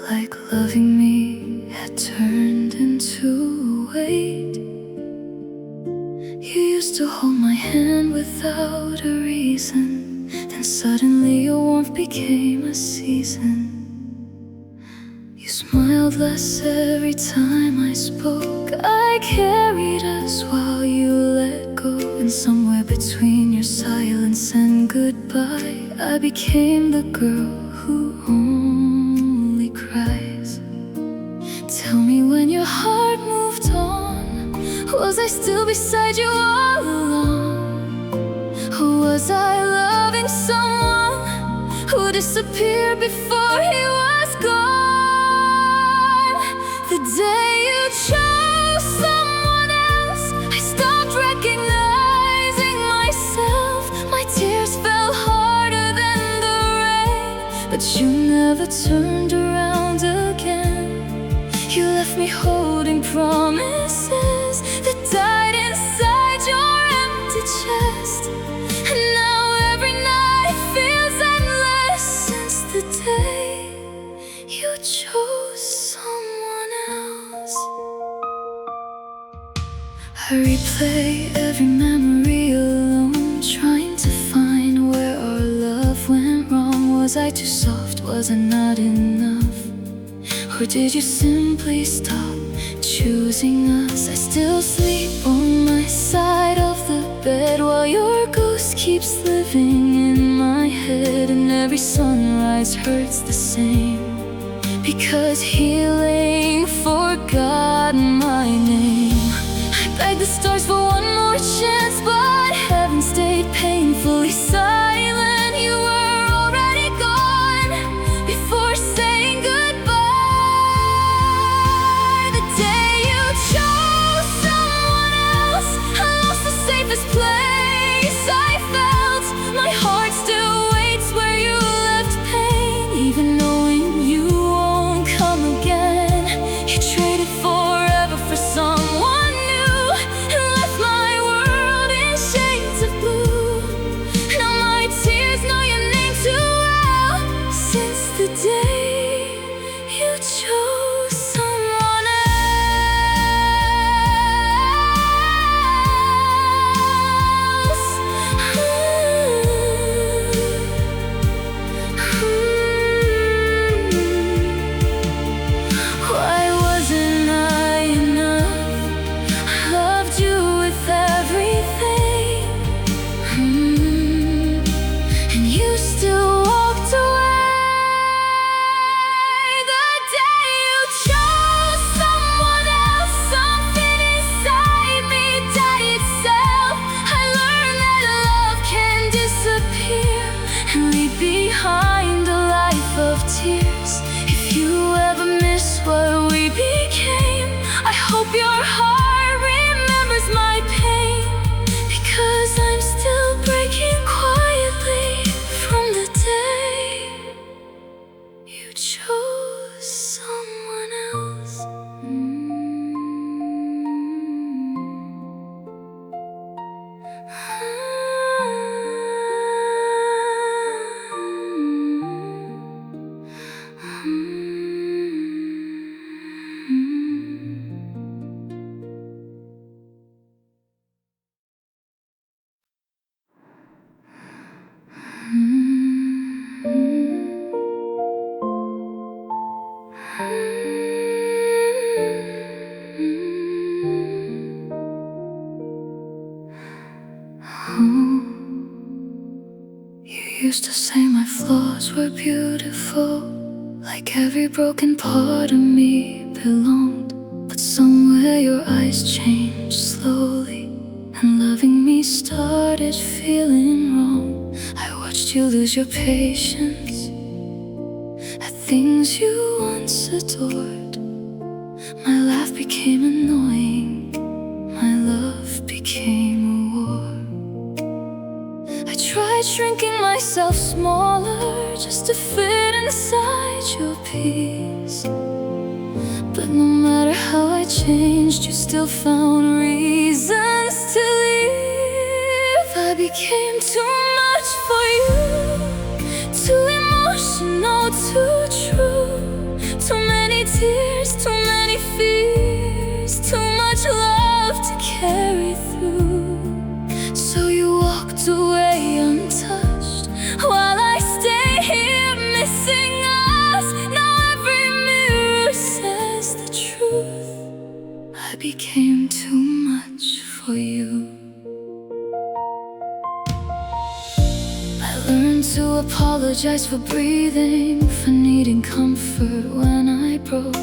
like loving me had turned into a weight. You used to hold my hand without a reason, then suddenly your warmth became a season. You smiled less every time I spoke. I carried us while you let go, and somewhere between your silence and goodbye, I became the girl who only cries. Tell me, when your heart moved on, was I still beside you all along? Or was I loving someone who disappeared before he was gone? The day you chose someone else, I stopped recognizing myself. My tears fell harder than the rain, but you never turned around again. You left me holding promises that died inside your empty chest. And now every night feels endless since the day you chose someone else. I replay every memory alone, trying to find where our love went wrong. Was I too soft? Was I not enough? Or did you simply stop choosing us? I still sleep on my side of the bed while your ghost keeps living in my head. And every sunrise hurts the same, because healing forgot my name. I begged the stars for one more chance, but heaven stayed painfully silent. You were already gone before saying goodbye. The day you chose someone else, I lost the safest place I felt. My heart still waits where you left pain, even knowing you won't come again. You traded forever for someone new, and left my world in shades of blue. Now my tears know your name too well, since the day you chose someone else. Why wasn't I enough? I loved you with everything, and you still walked away. The day you chose someone else, something inside me died itself. I learned that love can disappear and leave behind a life of tears. If you ever miss what we became, I hope your heart remembers my pain, because I'm still breaking quietly from the day you chose someone else. You used to say my flaws were beautiful, like every broken part of me belonged. But somewhere your eyes changed slowly, and loving me started feeling wrong. I watched you lose your patience at things you once adored. My laugh became annoying, my love became a war. I tried shrinking myself smaller just to fit inside your peace, but no matter how I changed, you still found reasons to leave. I became too much for you, too emotional, too true, too apologize for breathing, for needing comfort when I broke.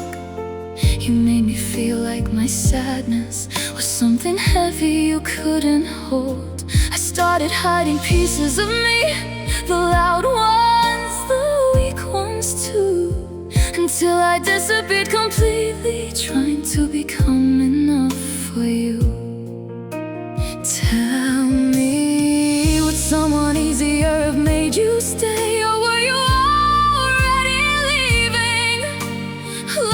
You made me feel like my sadness was something heavy you couldn't hold. I started hiding pieces of me, the loud ones, the weak ones too, until I disappeared completely, trying to become enough for you. Tell me, would someone easier have made you stay, or were you already leaving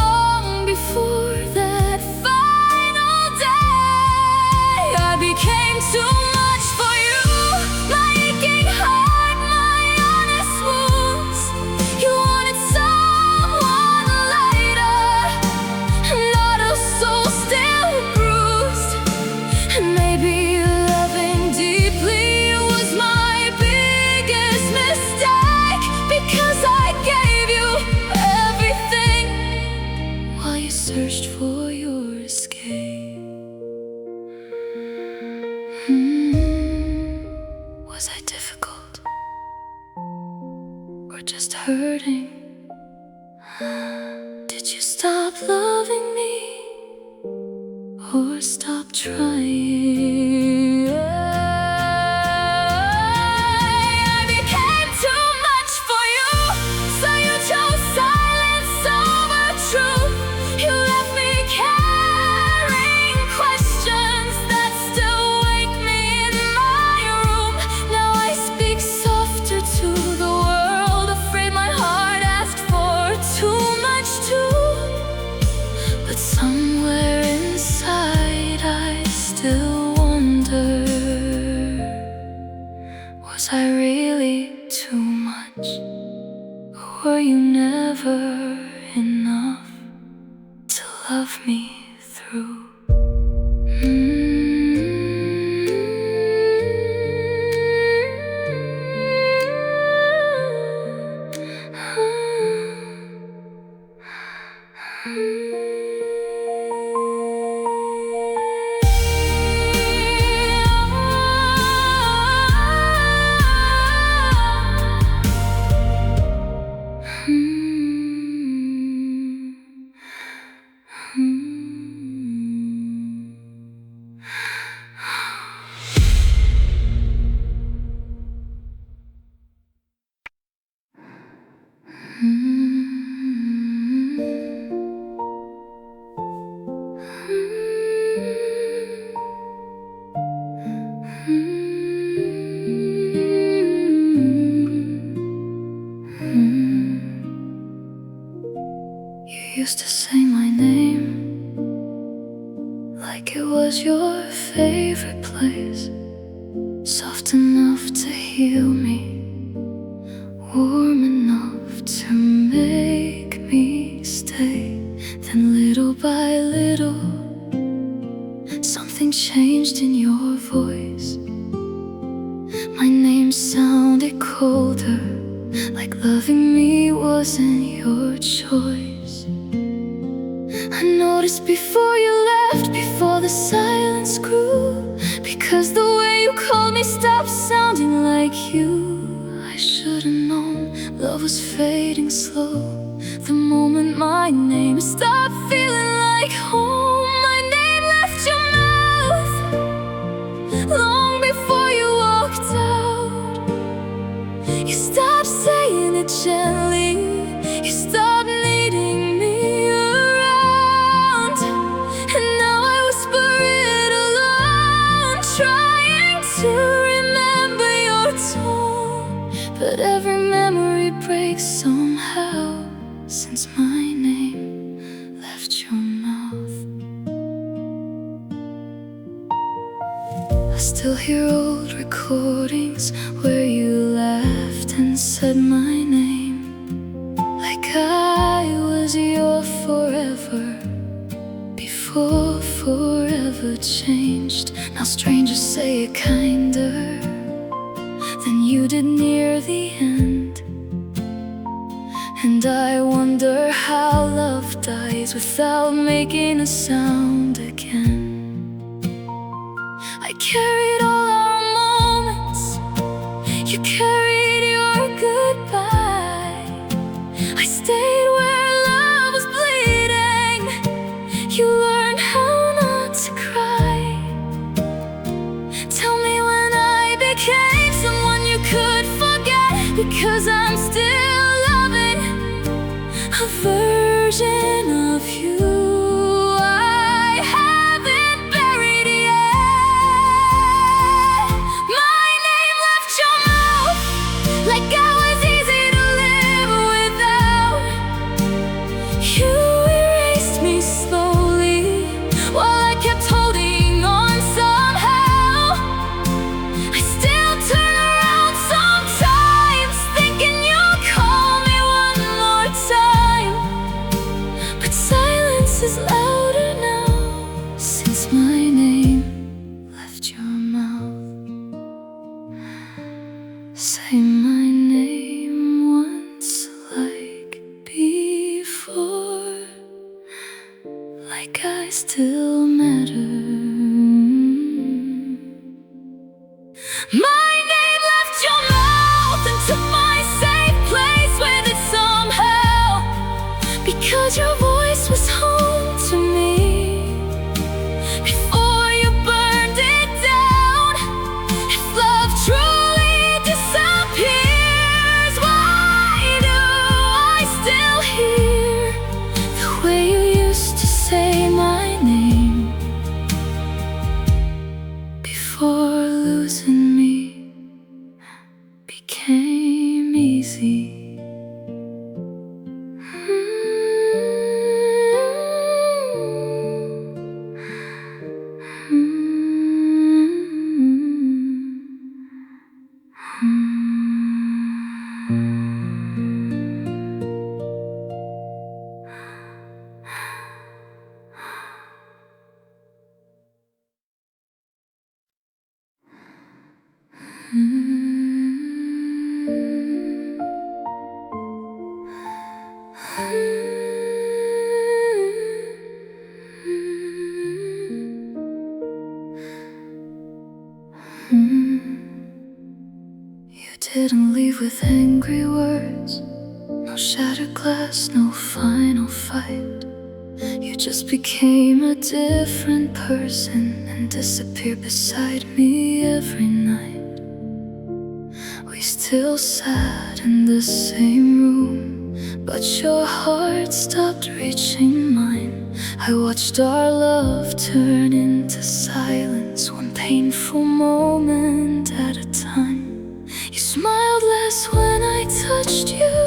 long before that final day? I became too much for you, my aching heart, my honest wounds. You wanted someone lighter, not a soul still bruised. And maybe loving deeply was my biggest mistake, because I gave you everything while you searched for your escape. Was I difficult, or just hurting? Did you stop loving me, or stop trying? I became too much for you, so you chose silence over truth. You left me carrying questions that still wake me in my room. Now I speak softer to the world, afraid my heart asked for too much too. But somewhere inside I still wonder, was I really too much, or were you never enough to love me through? You used to say my name like it was your favorite place, soft enough to heal me, warm enough to make me stay. Then little by little, something changed in your voice. My name sounded colder, like loving me wasn't your choice. I noticed before you left, before the silence grew, because the way you called me stopped sounding like you. I should've known love was fading slow, the moment my name stopped feeling like home. My name left your mouth long before you walked out. You stopped saying it gently, you stopped needing me around, and now I whisper it alone, trying to remember your tone. But every memory breaks somehow, since my name left your mouth. I still hear old recordings where you laughed and said my name, like I was your forever, before forever changed. Now strangers say it kinder than you did near the end. And I wonder how love dies without making a sound again. I carried all our moments, you carried your goodbye. a version of you I haven't buried yet. My name left your mouth like I was easy to live without. You erased me slowly while I kept holding on somehow. I still turn around sometimes thinking you'll call me one more time, but silence is louder now since my name left your mouth. Say my name once like before, like I still matter. My name left your mouth and took my safe place with it somehow, because your voice was home to me before you burned it down. If love truly disappears, why do I still hear the way you used to say my name before losing me became easy? You didn't leave with angry words, no shattered glass, no final fight. You just became a different person and disappeared beside me every night. We still sat in the same room, but your heart stopped reaching mine. I watched our love turn into silence, one painful moment at a time. You smiled less when I touched you.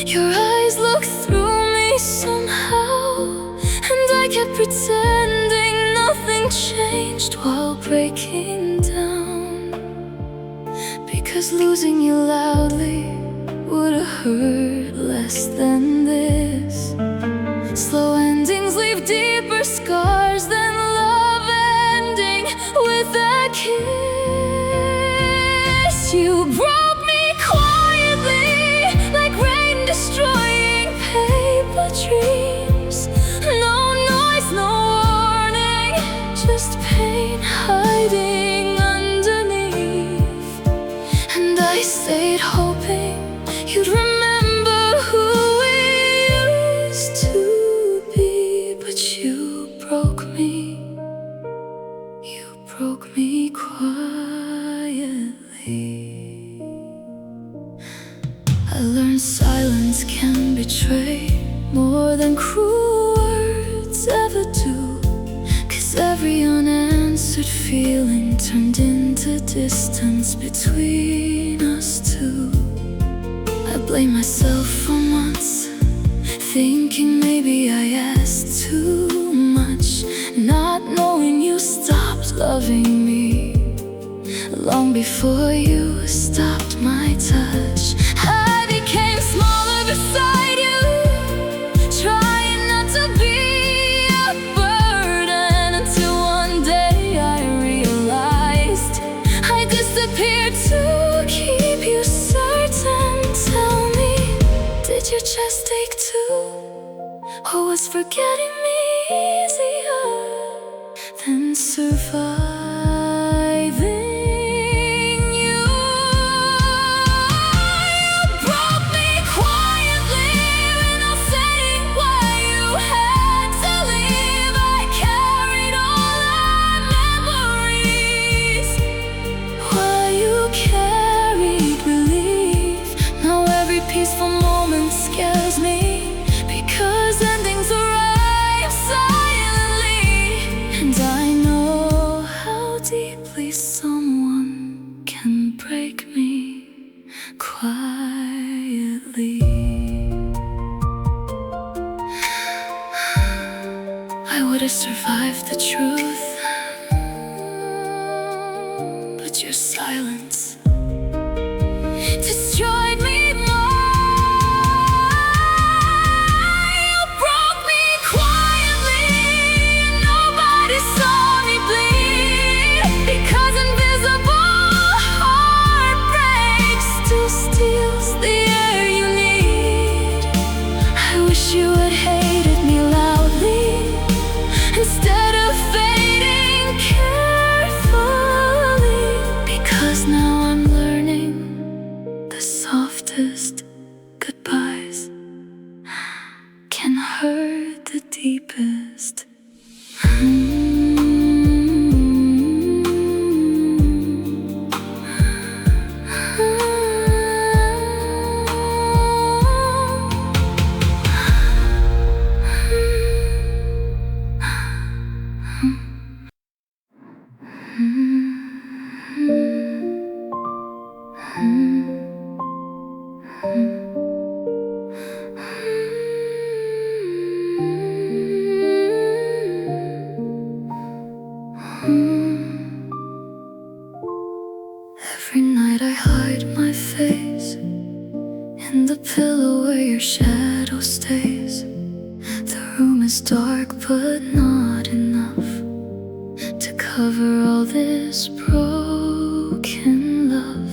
Your eyes looked through me somehow, and I kept pretending nothing changed while breaking down, because losing you loudly would have hurt less than this. Slow endings leave deeper scars than love ending with a kiss. You broke me quietly, like rain destroying paper dreams. No noise, no warning, just pain hiding underneath. And I stayed hoping you'd remember who we used to be, but you broke me. You broke me quietly. I learned silence can betray more than cruel words ever do, 'cause every unanswered feeling turned into distance between us two. I blame myself for months, thinking maybe I asked too much, not knowing you stopped loving me long before you stopped my touch. I became smaller beside you, trying not to be a burden, until one day I realized I disappeared to keep you certain. Tell me, did your chest ache too? Or was forgetting me easier than surviving? Carried relief. Now every peaceful moment scares me. would have survived the truth, but your silence destroyed me more. You broke me quietly, and nobody saw me bleed, because invisible heartbreak still steals the air you need. I wish you had hated me loudly instead of fading carefully, because now I'm learning the softest goodbyes can hurt the deepest. Every night I hide my face in the pillow where your shadow stays. The room is dark but not enough to cover all this broken love.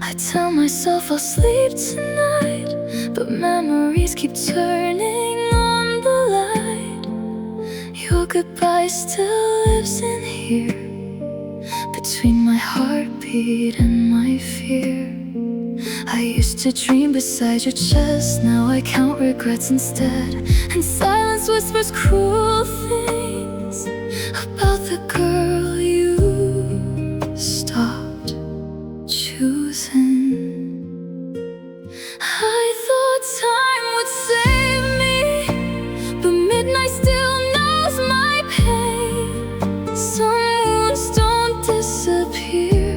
I tell myself I'll sleep tonight, but memories keep turning on the light. Your goodbye still lives in here, between my heartbeat and my fear. I used to dream beside your chest, now I count regrets instead, and silence whispers cruel things about the girl you stopped choosing. I thought time would save me, but midnight still knows my pain. Some wounds don't disappear,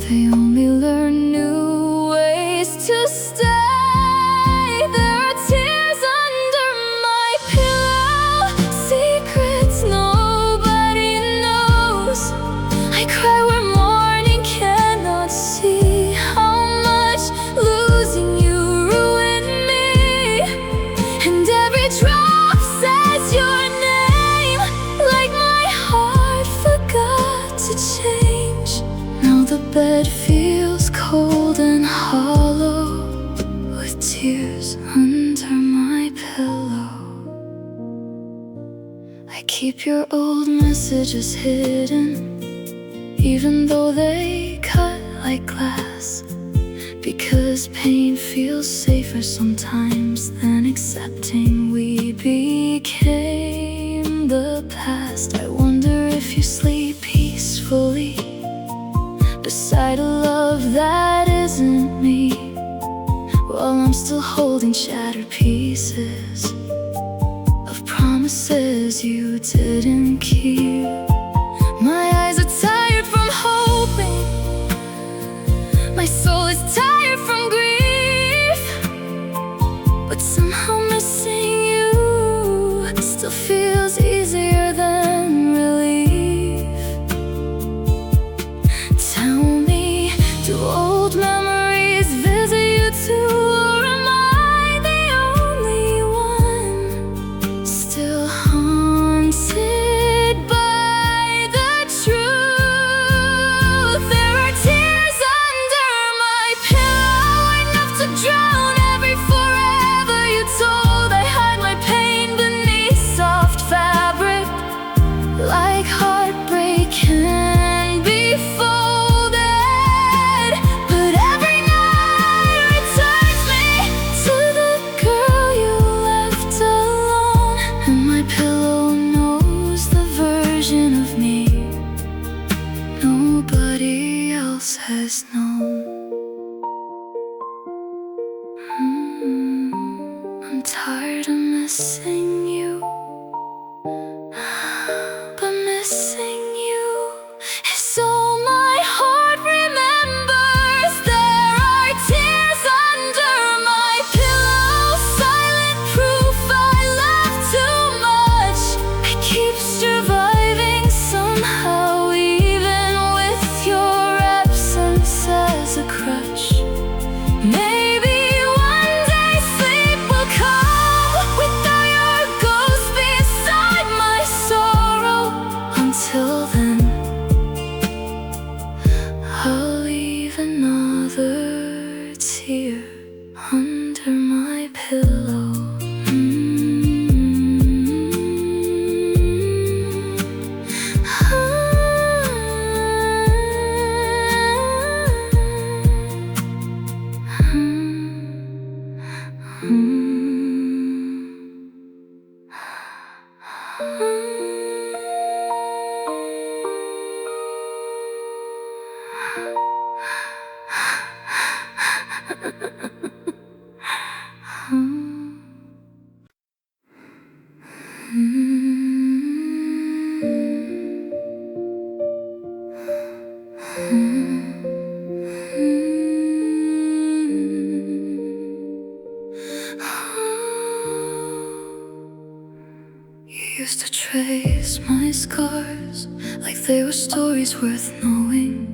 they only learn new ways to stay. There are tears under my pillow, secrets nobody knows. I cry where morning cannot see how much losing you ruined me, and every drop says your name, like my heart forgot to change. Now the bed feels cold and hollow, with tears under my pillow. I keep your old messages hidden, even though they cut like glass, because pain feels safer sometimes than accepting we became the past. I wonder if you sleep peacefully beside a love that isn't me, while I'm still holding shattered pieces of promises you didn't keep. My eyes are tired from hoping, my soul is tired from grief, but somehow missing you still feels easier than relief. Tell me, do old memories visit you too, or am I the only one still haunted by the truth? There are tears under my pillow, enough to drown every forever you told. I hide my pain beneath soft fabric, like heartbreak can be folded. But every night returns me to the girl you left alone, and my pillow knows the version of me nobody else has known. I'm tired of missing you, but missing you is all my heart remembers. There are tears under my pillow, silent proof I love too much. I keep used to trace my scars like they were stories worth knowing.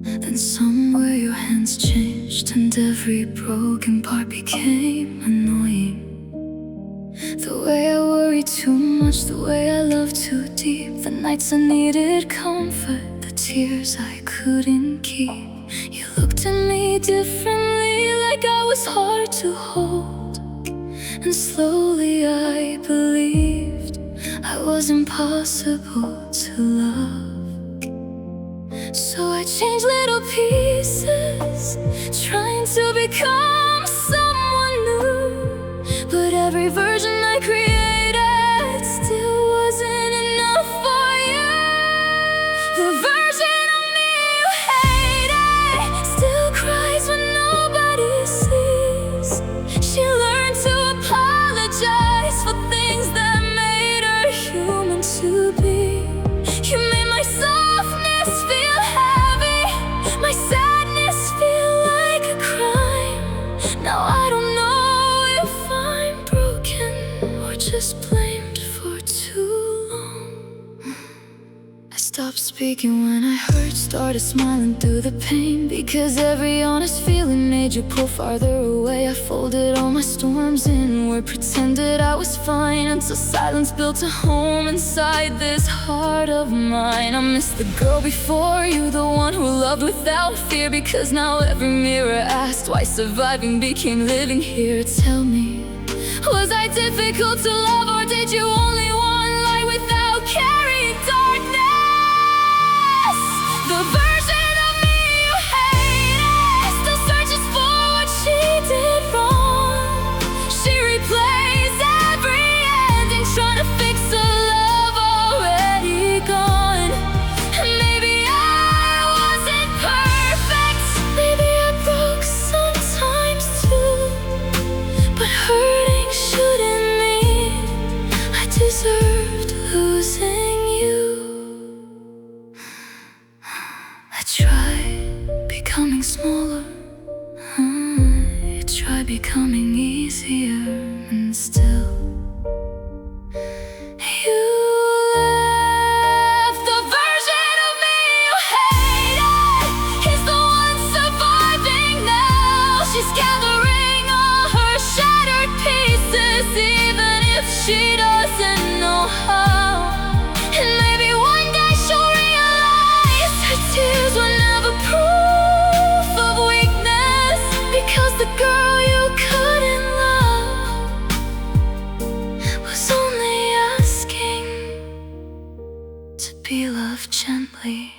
Then somewhere your hands changed and every broken part became annoying. The way I worried too much, the way I loved too deep, the nights I needed comfort, the tears I couldn't keep. You looked at me differently, like I was hard to hold. And slowly I believed I was impossible to love. So I changed little pieces, trying to become someone new. But every version I created still wasn't enough for you. The version of me you hated still cries when nobody sees. She learned to apologize for things that made her human to be. You made my softness feel heavy, my sadness feel like a crime. Now I don't know if I'm broken or just blamed for too long. I stopped speaking when I hurt, started smiling through the pain, because every honest feeling made you pull farther away. I folded all my storms inward, pretended I was fine, until silence built a home inside this heart of mine. I miss the girl before you, the one who loved without fear, because now every mirror asked why surviving became living here. Tell me, was I difficult to love, or did you only want light without carrying darkness? The version of me you hated still searches for what she did wrong. She replays every ending, trying to fix a love already gone. And maybe I wasn't perfect, maybe I broke sometimes too, but hurting shouldn't mean I deserved losing you. I tried becoming smaller, I tried becoming easier, and still you left. The version of me you hated is the one surviving now. She's gathering all her shattered pieces, even if she doesn't know how. And maybe one day she'll realize her tears were never proof of weakness, because the girl you couldn't love was only asking to be loved gently.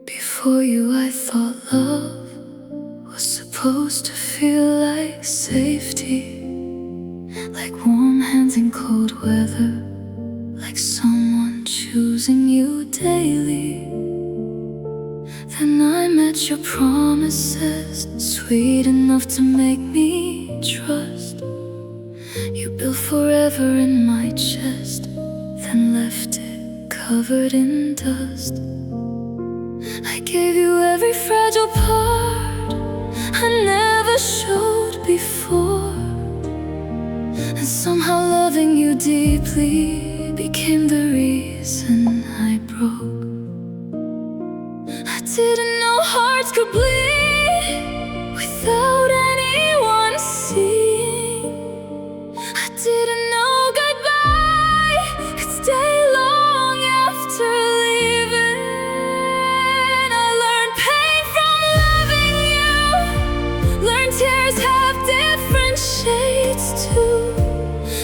Before you, I thought love was supposed to feel like safety, like warm hands in cold weather, like someone choosing you daily. Then I met your promises, sweet enough to make me trust. You built forever in my chest, then left it covered in dust. I gave you every fragile part I never showed before, and somehow loving you deeply became the reason I broke. I didn't know hearts could bleed without anyone seeing. I didn't know goodbye could stay long after leaving. I learned pain from loving you, learned tears have different shades too.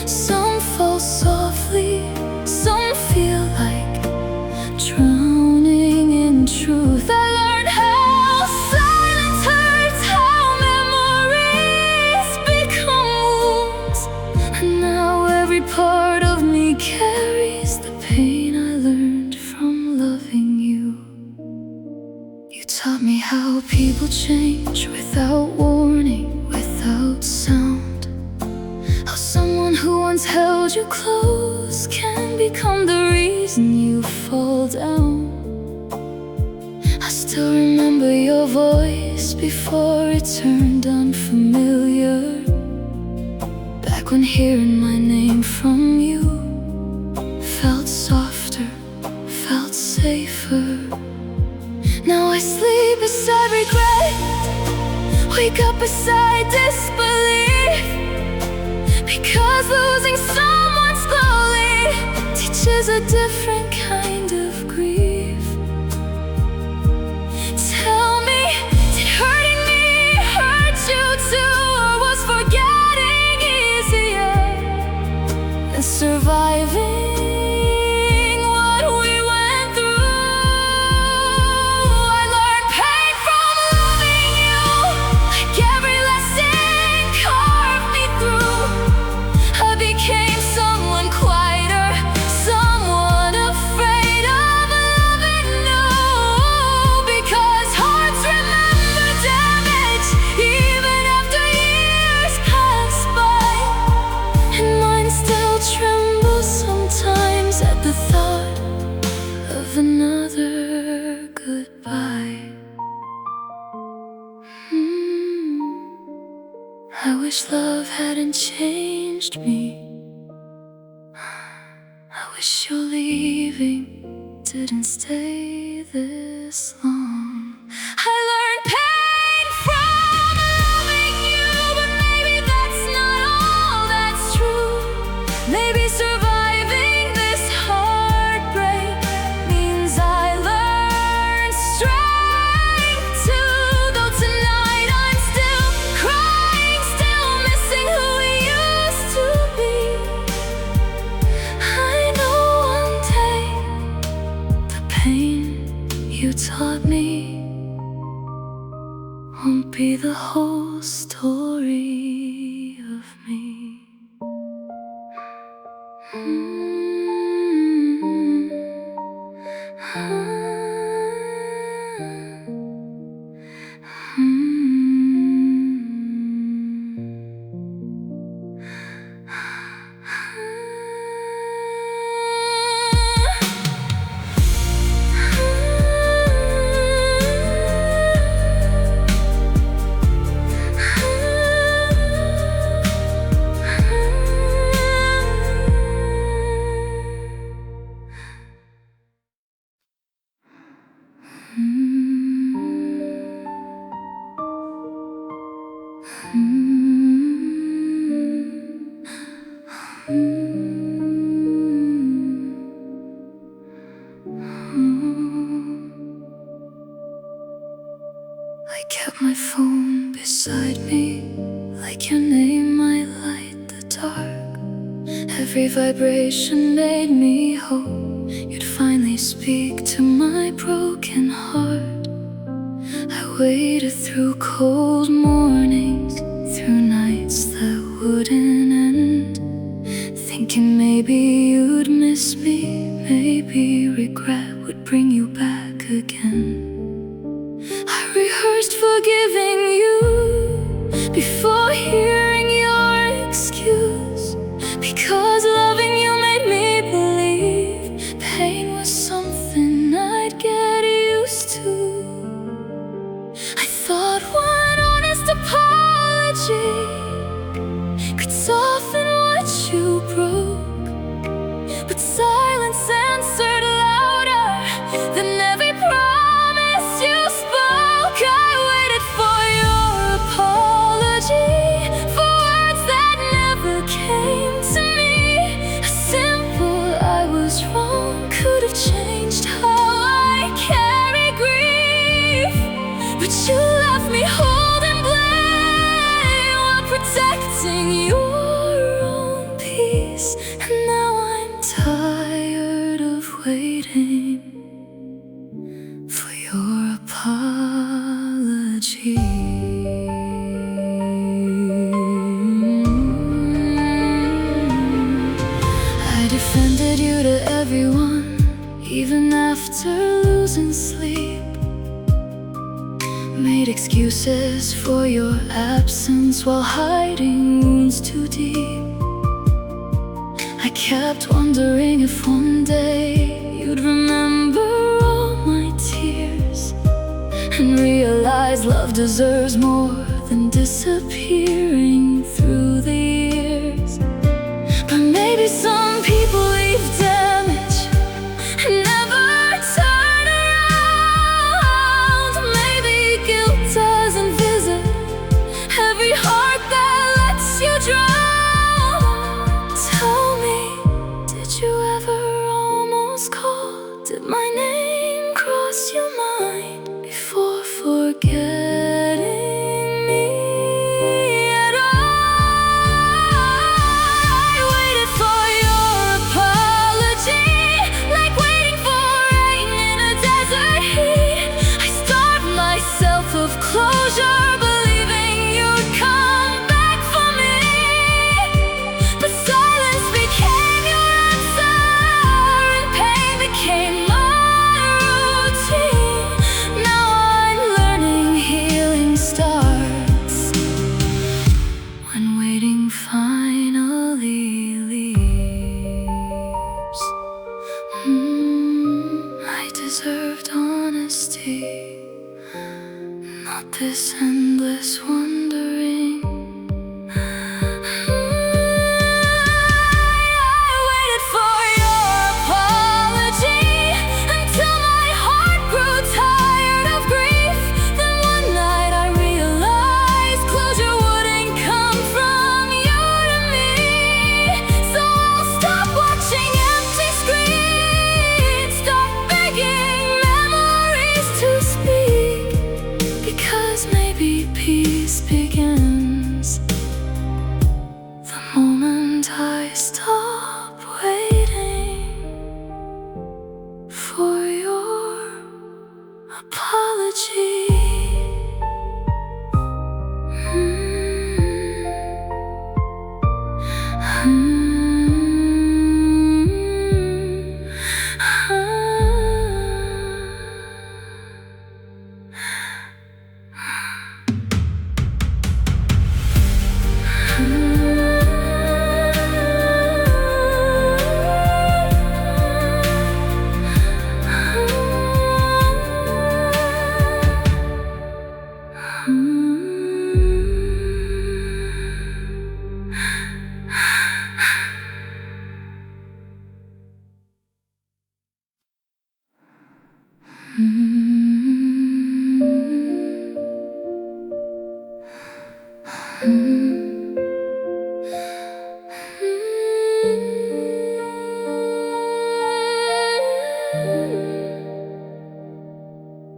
Some fall softly, people change without warning, without sound. How someone who once held you close can become the reason you fall down. I still remember your voice before it turned unfamiliar. Back when hearing my name from you felt softer, felt safer. Now I sleep beside regret, wake up beside disbelief, because losing someone slowly teaches a different kind of grief. Tell me, did hurting me hurt you too, or was forgetting easier than surviving? The thought of another goodbye. I wish love hadn't changed me. I wish your leaving didn't stay this long. I learned pain from loving you, but maybe that's not all that's true. Maybe surviving this heartbreak means I learned strength too. Though tonight I'm still crying, still missing who we used to be. I know one day the pain you taught me won't be the whole story of me. I kept my phone beside me, like your name might light the dark. Every vibration made me hope you'd finally speak to my broken heart. I waited through cold mornings, through nights that wouldn't end, thinking maybe you'd miss me, maybe regret would bring you back again. I rehearsed forgiving you before hearing your excuse, because loving you made me believe pain was something I'd get used to. I thought one honest apology could soften what you broke, but silence answered louder than every promise you spoke. I waited for your apology, for words that never came to me. A simple "I was wrong" could have changed how I carry grief, but you left me holding blame while protecting your own peace. And now I'm tired of waiting for your apology. I defended you to everyone, even after losing sleep. Made excuses for your absence while hiding wounds too deep. I kept wondering if one day you'd remember all my tears and realize love deserves more than disappearing through the years. But maybe some people leave damage and never turn around. Maybe guilt doesn't visit every heart that lets you drown. Tell me, did you ever almost call? Did my name cross your mind before forgetting me at all? I waited for your apology, like waiting for rain in a desert heat. I starved myself of closure, believing you'd come back for me. But silence became your answer, and pain became my routine. Now I'm learning healing starts when waiting finally leaves. I deserved honesty, not this endless wondering. I waited for your apology until my heart grew tired of grief. Then one night I realized closure wouldn't come from you to me. So I'll stop watching empty screens, stop begging memories to speak, because maybe peace begins the moment I stop waiting for your apology.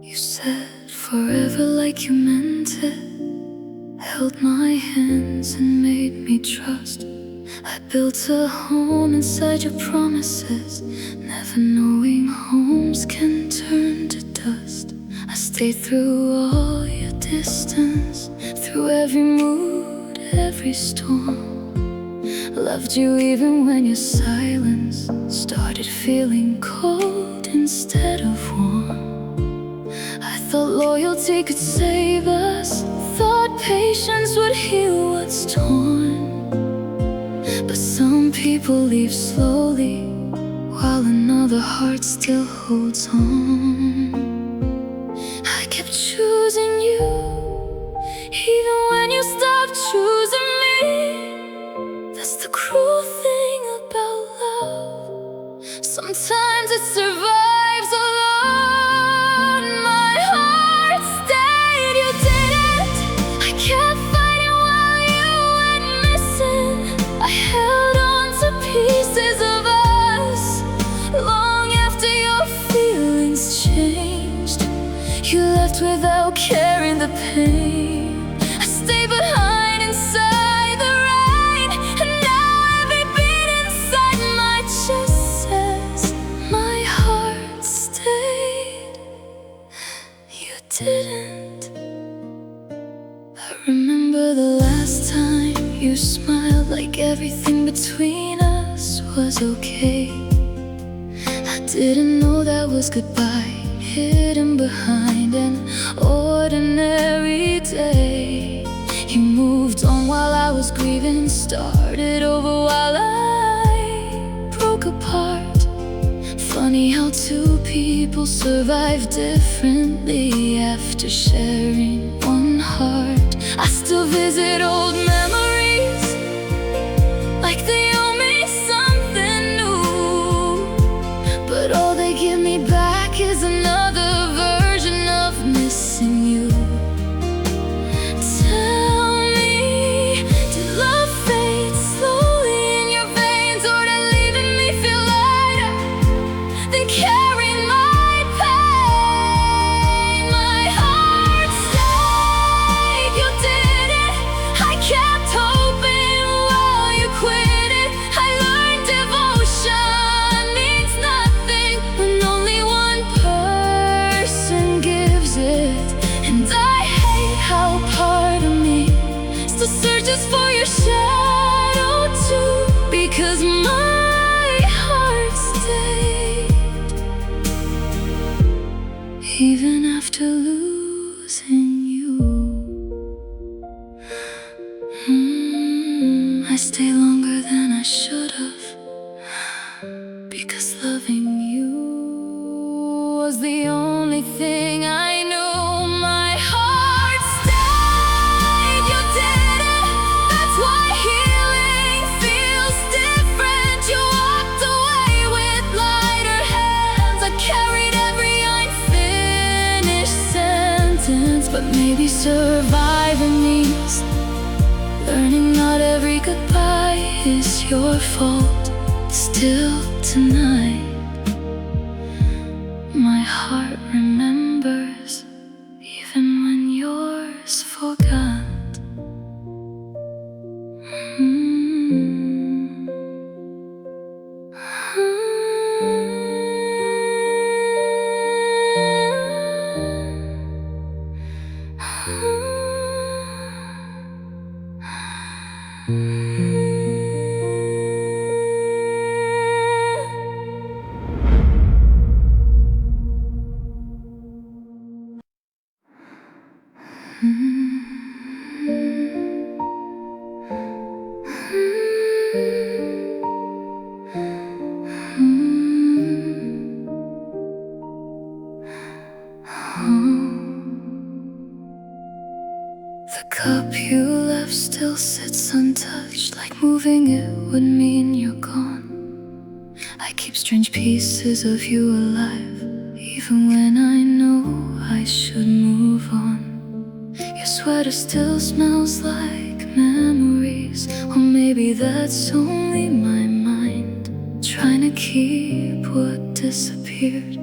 You said forever like you meant it, held my hands and made me trust. I built a home inside your promises, never knowing homes can turn to dust. I stayed through all your distance, through every mood, every storm. Loved you even when your silence started feeling cold instead of warm. I thought loyalty could save us, thought patience would heal what's torn. But some people leave slowly, while another heart still holds on. I kept choosing you, even when you stopped choosing me. That's the cruel thing about love, sometimes it survives alone. My heart stayed, you didn't. I kept fighting while you went missing. I held on to pieces of us long after your feelings changed. You left without caring the pain. I stayed behind inside the rain, and now every beat inside my chest says my heart stayed. You didn't. I remember the last time you smiled, like everything between us was okay. I didn't know that was goodbye, hidden behind an ordinary started over while I broke apart. Funny how two people survive differently after sharing one heart. I still visit old memories like they owe me something new, but all they give me back is another version of missing you. Tell me, did love fade slowly in your veins, or did leaving me feel lighter than carrying my pain? My heart stayed, you did it. I kept hoping while you quit it. I learned devotion means nothing when only one person gives it. And I hate how part of me still searches for your shadow too, because my heart stayed even after losing you. I stay longer than I should have, because loving you was the only thing I knew. My heart stayed, you did it. That's why healing feels different. You walked away with lighter hands. I carried every unfinished sentence, but maybe surviving means learning not every goodbye is your fault. Still tonight, my heart remembers even when yours forgot. The cup you left still sits untouched, like moving it would mean you're gone. I keep strange pieces of you alive, even when I know I should move on. Your sweater still smells like memories, or maybe that's only my mind trying to keep what disappeared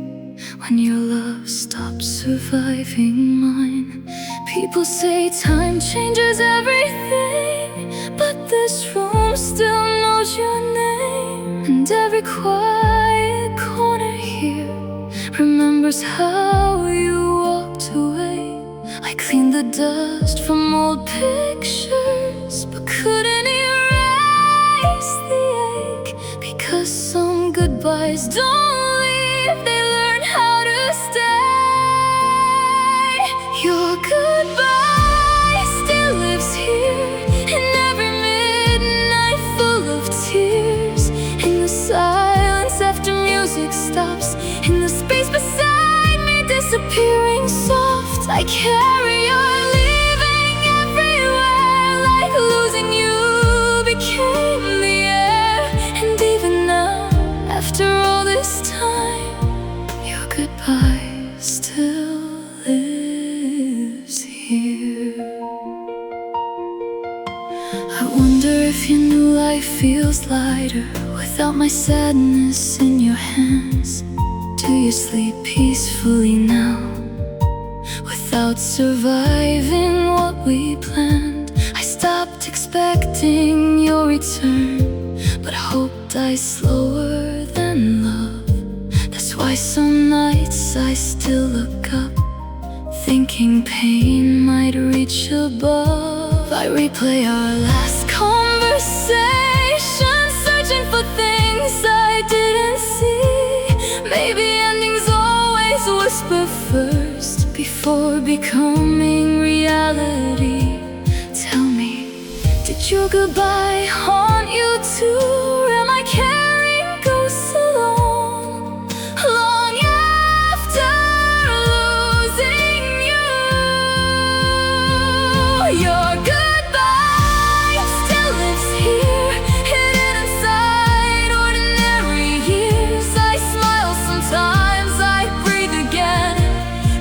when your love stopped surviving mine. People say time changes everything, but this room still knows your name. And every quiet corner here remembers how you walked away. I cleaned the dust from old pictures, but couldn't erase the ache, because some goodbyes don't leave, they learn how to stay. Your goodbye still lives here, in every midnight full of tears, in the silence after music stops, in the space beside me disappearing soft. I carry your leaving everywhere, like losing you became the air. And even now, after all this time, your goodbye still lives here. I wonder if you knew life feels lighter without my sadness in your hands. Do you sleep peacefully now, without surviving what we planned? I stopped expecting your return, but hope dies slower than love. That's why some nights I still look up, thinking pain might reach above. I replay our last conversation, searching for things I didn't see. Maybe endings always whisper first before becoming reality. Tell me, did Does your goodbye haunt you too? Am I carrying ghosts alone, long after losing you? Your goodbye still lives here, hidden inside ordinary years. I smile sometimes, I breathe again,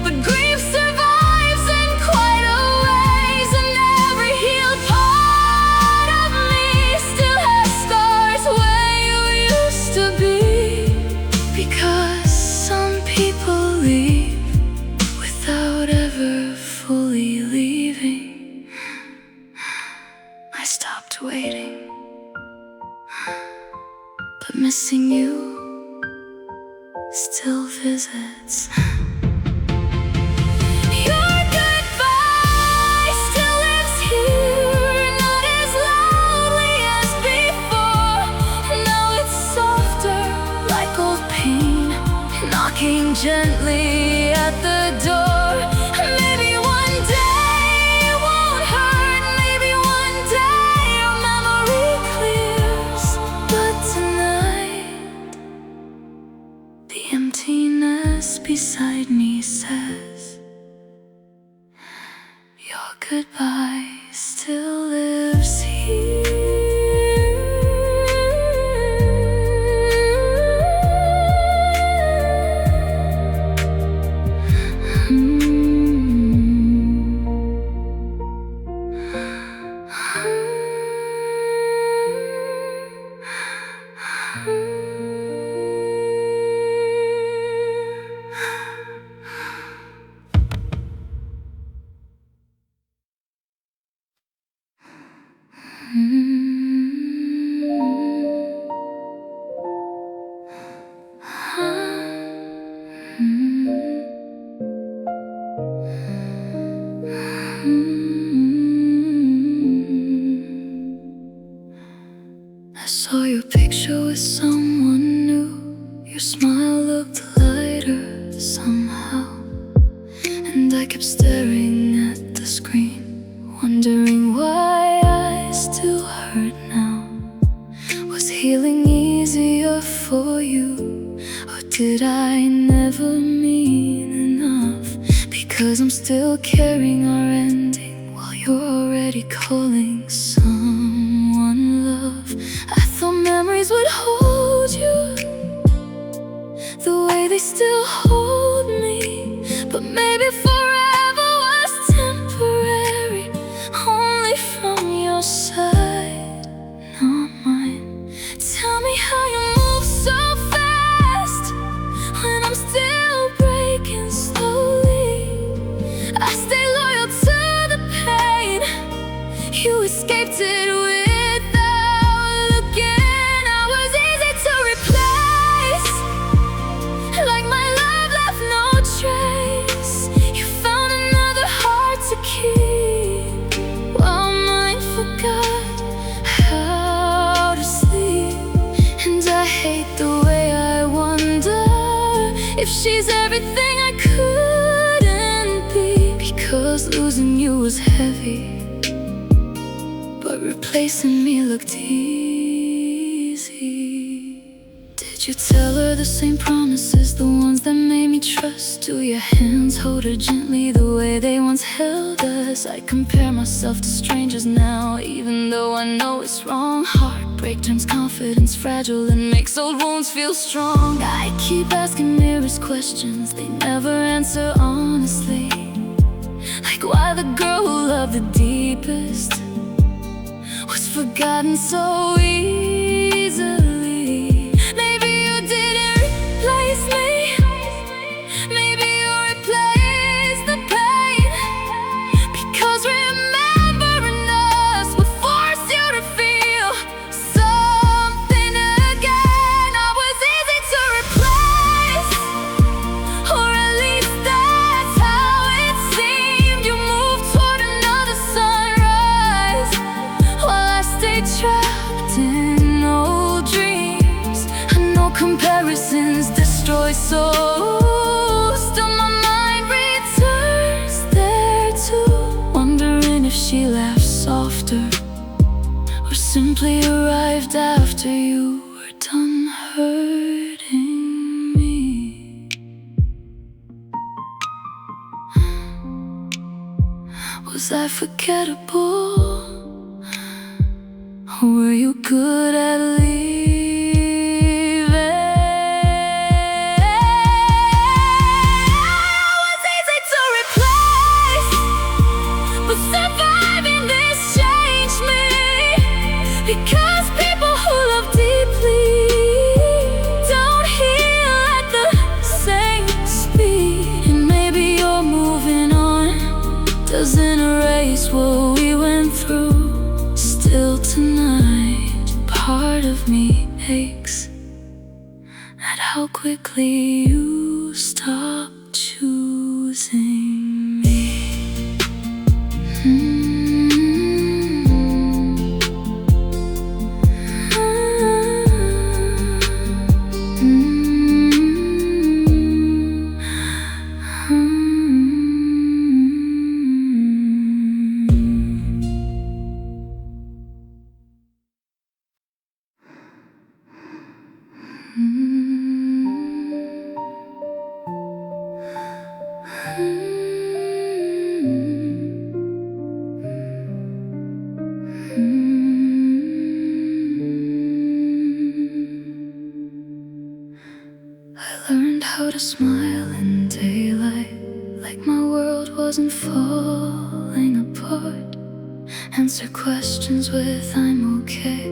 but grief survives in quieter ways, and every healed part of me still has scars where you used to be. Because some people leave without ever fully leaving. I stopped waiting, but missing you still visits. Your goodbye still lives here, not as loudly as before. Now it's softer, like old pain, knocking gently at the door. Maybe one day it won't hurt, maybe one day your memory clears. But tonight, the emptiness beside me says, your goodbye still lives here. I saw your picture with someone new. Your smile looked lighter somehow, and I kept staring at the screen, wondering why I still hurt now. Was healing easier for you, or did I never mean enough? Because I'm still carrying our ending while you're already calling someone love. I thought memories would hold you the way they still hold me, but maybe forever was temporary, only from your side, not mine. Tell me how you move so fast when I'm still breaking slowly. I stay loyal to the pain, you escaped it without looking. I was easy to replace, like my love left no trace. You found another heart to keep, while mine forgot how to sleep. And I hate the way I wonder if she's everything I couldn't be. Because losing you was heavy, but replacing me looked easy. Did you tell her the same promises, the ones that made me trust? Do your hands hold her gently the way they once held us? I compare myself to strangers now, even though I know it's wrong. Heartbreak turns confidence fragile and makes old wounds feel strong. I keep asking mirrors questions they never answer honestly, like why the girl who loved the deepest was forgotten so easily. Maybe you didn't replace me, maybe you replaced the pain. Because remembering us would force you to feel something again. I was easy to replace, or at least that's how it seemed. You moved toward another sunrise, while I stayed trapped in old dreams. I know comparisons destroy souls, still my mind returns there too, wondering if she laughs softer Was I forgettable? Or were you good at leaving? I was easy to replace, but surviving this changed me. Because people who love deeply don't heal at the same speed. And maybe you're moving on doesn't erase what we went through. Still tonight, part of me aches at how quickly you stopped choosing me. I learned how to smile in daylight, like my world wasn't falling apart. Answer questions with "I'm okay,"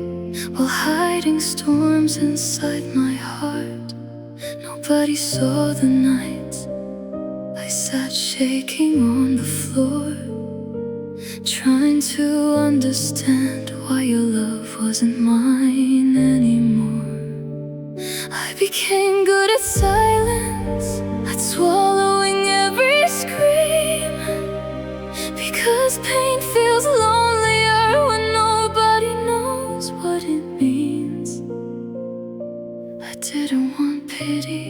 while hiding storms inside my heart. Nobody saw the nights I sat shaking on the floor, trying to understand why your love wasn't mine anymore. I became good at silence, at swallowing every scream, because pain feels lonelier when nobody knows what it means. I didn't want pity,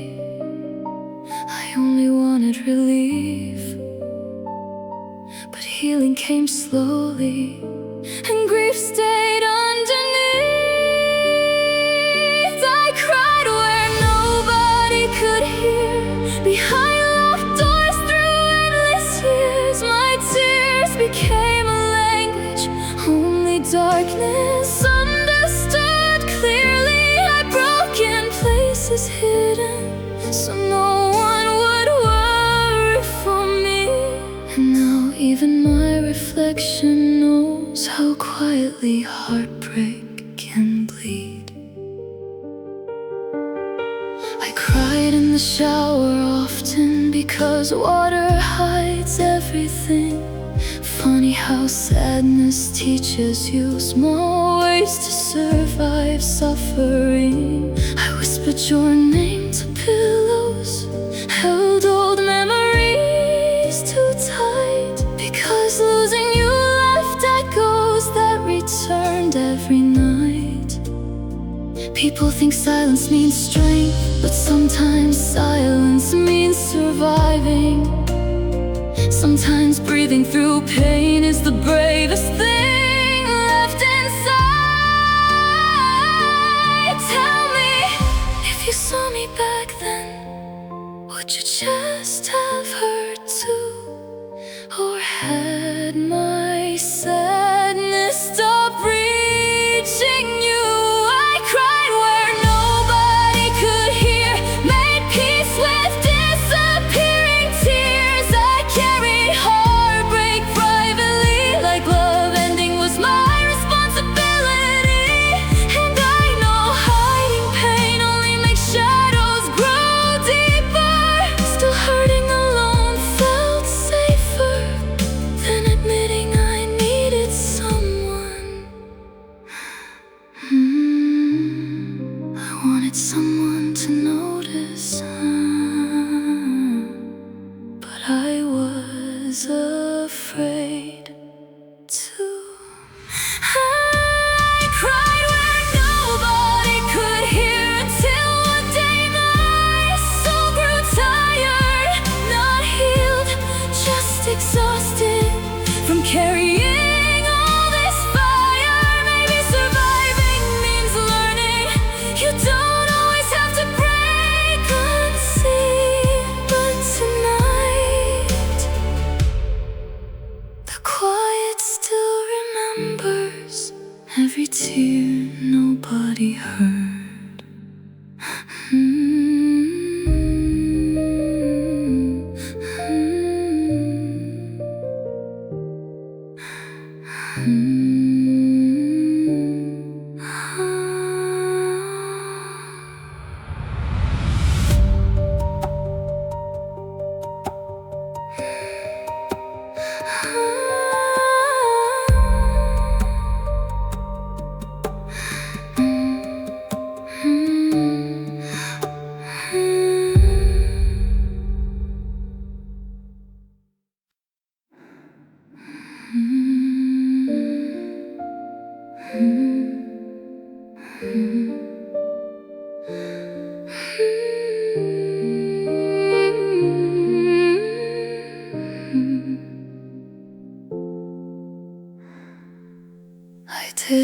I only wanted relief. But healing came slowly, and grief stayed underneath. I cried where nobody could hear, behind locked doors through endless years. My tears became a language only darkness understood clearly. I broke in places hidden, so no one would worry for me. And now even my reflection knows how quietly heartbreak can bleed. I cried in the shower often, because water hides everything. Funny how sadness teaches you small ways to survive suffering. I whispered your name to pillows, held old memories too tight, because losing you left echoes that returned every night. People think silence means strength, but sometimes silence means surviving. Sometimes breathing through pain is the bravest thing left inside. Tell me, if you saw me back then, would you just have heard too? Or had my sadness stopped reaching you? I cried where nobody could hear, made peace with disappearing tears. I carried heartbreak privately, like love ending was my responsibility. And I know hiding pain only makes shadows grow deeper. Still hurting alone felt safer than admitting I needed someone. I wanted someone to notice, but I was afraid to. I cried where nobody could hear, until one day my soul grew tired, not healed, just exhausted from carrying all this fire. Maybe surviving means learning you don't always have to break unseen. But tonight, the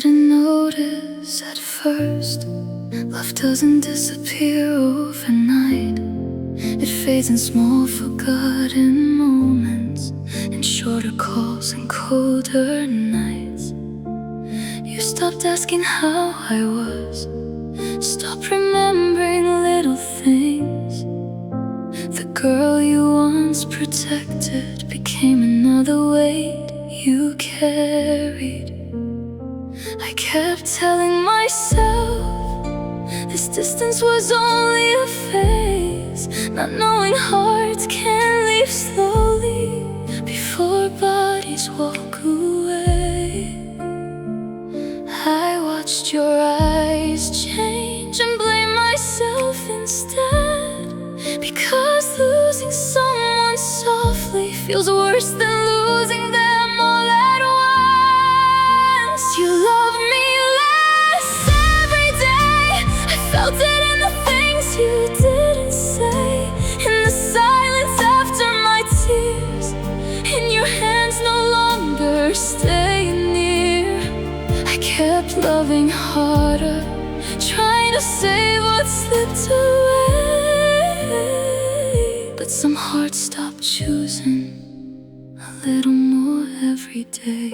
didn't notice at first. Love doesn't disappear overnight. It fades in small forgotten moments, in shorter calls and colder nights. You stopped asking how I was, stopped remembering little things. The girl you once protected became another weight you carried. I kept telling myself this distance was only a phase, not knowing hearts can leave slowly before bodies walk away. I watched your eyes change and blamed myself instead, because losing someone softly feels worse than losing them all at once. You loved me less every day. I felt it in the things you didn't say, in the silence after my tears, in your hands no longer staying near. I kept loving harder, trying to save what slipped away. But some hearts stopped choosing a little more every day.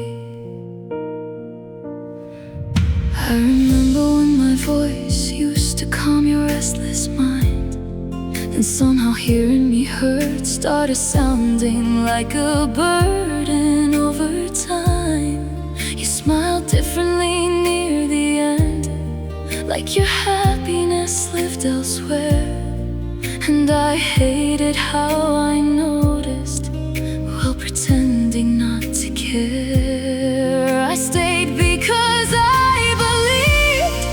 I remember when my voice used to calm your restless mind, then somehow hearing me hurt started sounding like a burden over time. You smiled differently near the end, like your happiness lived elsewhere. And I hated how I noticed, while pretending not to care. I stayed because I believed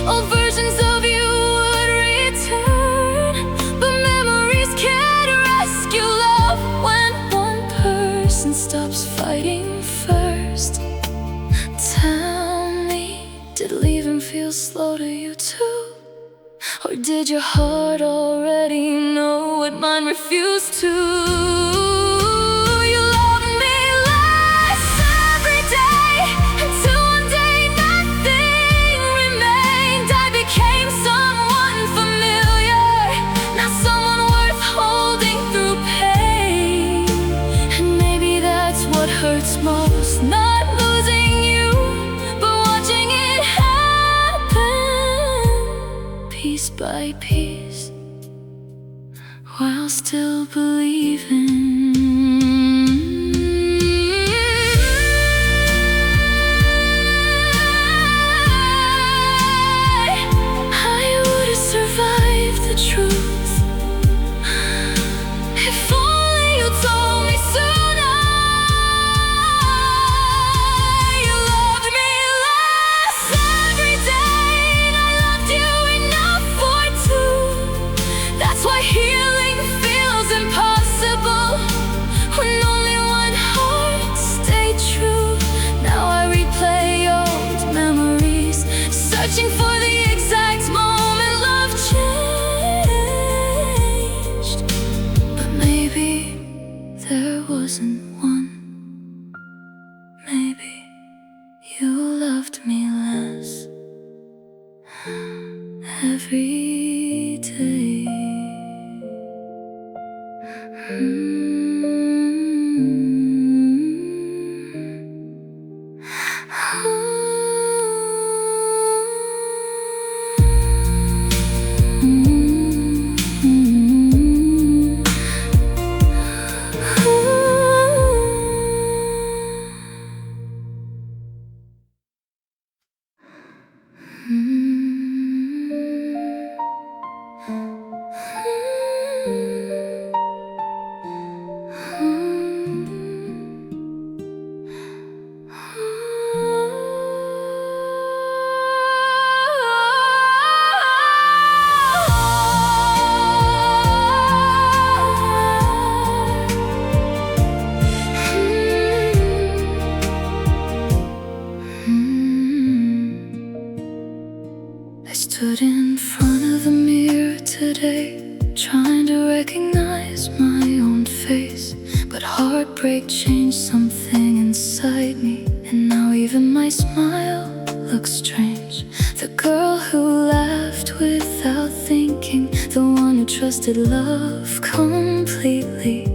all versions of you would return. But memories can't rescue love when one person stops fighting first. Tell me, did leaving feel slow to you too? Or did your heart already know what mine refused to? You loved me less every day, until one day nothing remained. I became someone familiar, not someone worth holding through pain. And maybe that's what hurts most, not losing you, but watching it happen piece by piece, while still believing. I would have survived the truth if only you told me sooner. You loved me less every day, and I loved you enough for two. That's why healing feels impossible when only one heart stayed true. Now I replay old memories, searching for the exact moment love changed. But maybe there wasn't one. Maybe you loved me less every day. Stood in front of the mirror today, trying to recognize my own face. But heartbreak changed something inside me, and now even my smile looks strange. The girl who laughed without thinking, the one who trusted love completely.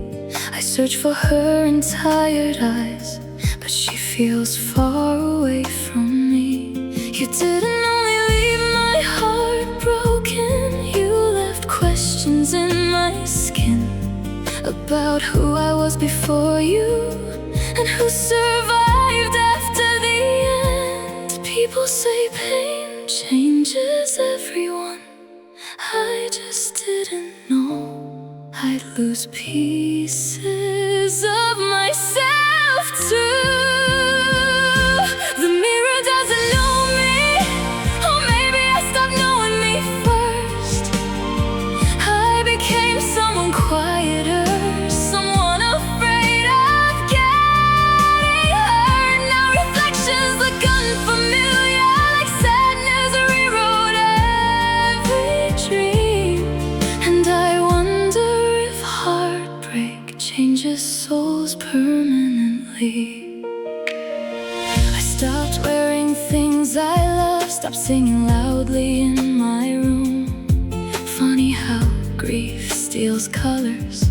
I search for her in tired eyes, but she feels far away from me. You didn't only leave my heart broken, you left questions in my skin about who I was before you and who survived after the end. People say pain changes everyone. I just didn't know I'd lose pieces of myself too. The mirror doesn't know me, or maybe I stopped knowing me first. I became someone quieter, someone afraid of getting hurt. Now reflections look unfamiliar, like sadness rewrote every dream. And I wonder if heartbreak changes souls permanently. I stopped wearing things I love, stopped singing loudly in my room. Funny how grief steals colors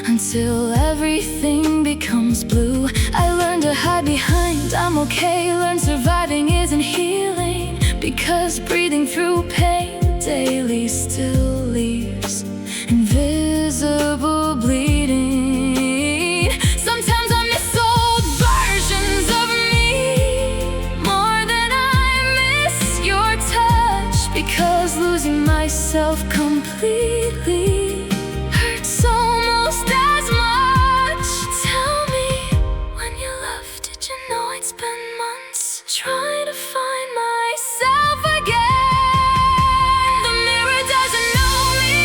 until everything becomes blue. I learned to hide behind I'm okay, learned surviving isn't healing, because breathing through pain daily still leaves invisible bleeding. Sometimes I miss old versions of me more than I miss your touch, because losing myself completely hurts almost as much. Tell me, when you left, did you know I'd spend months trying to find myself again? The mirror doesn't know me,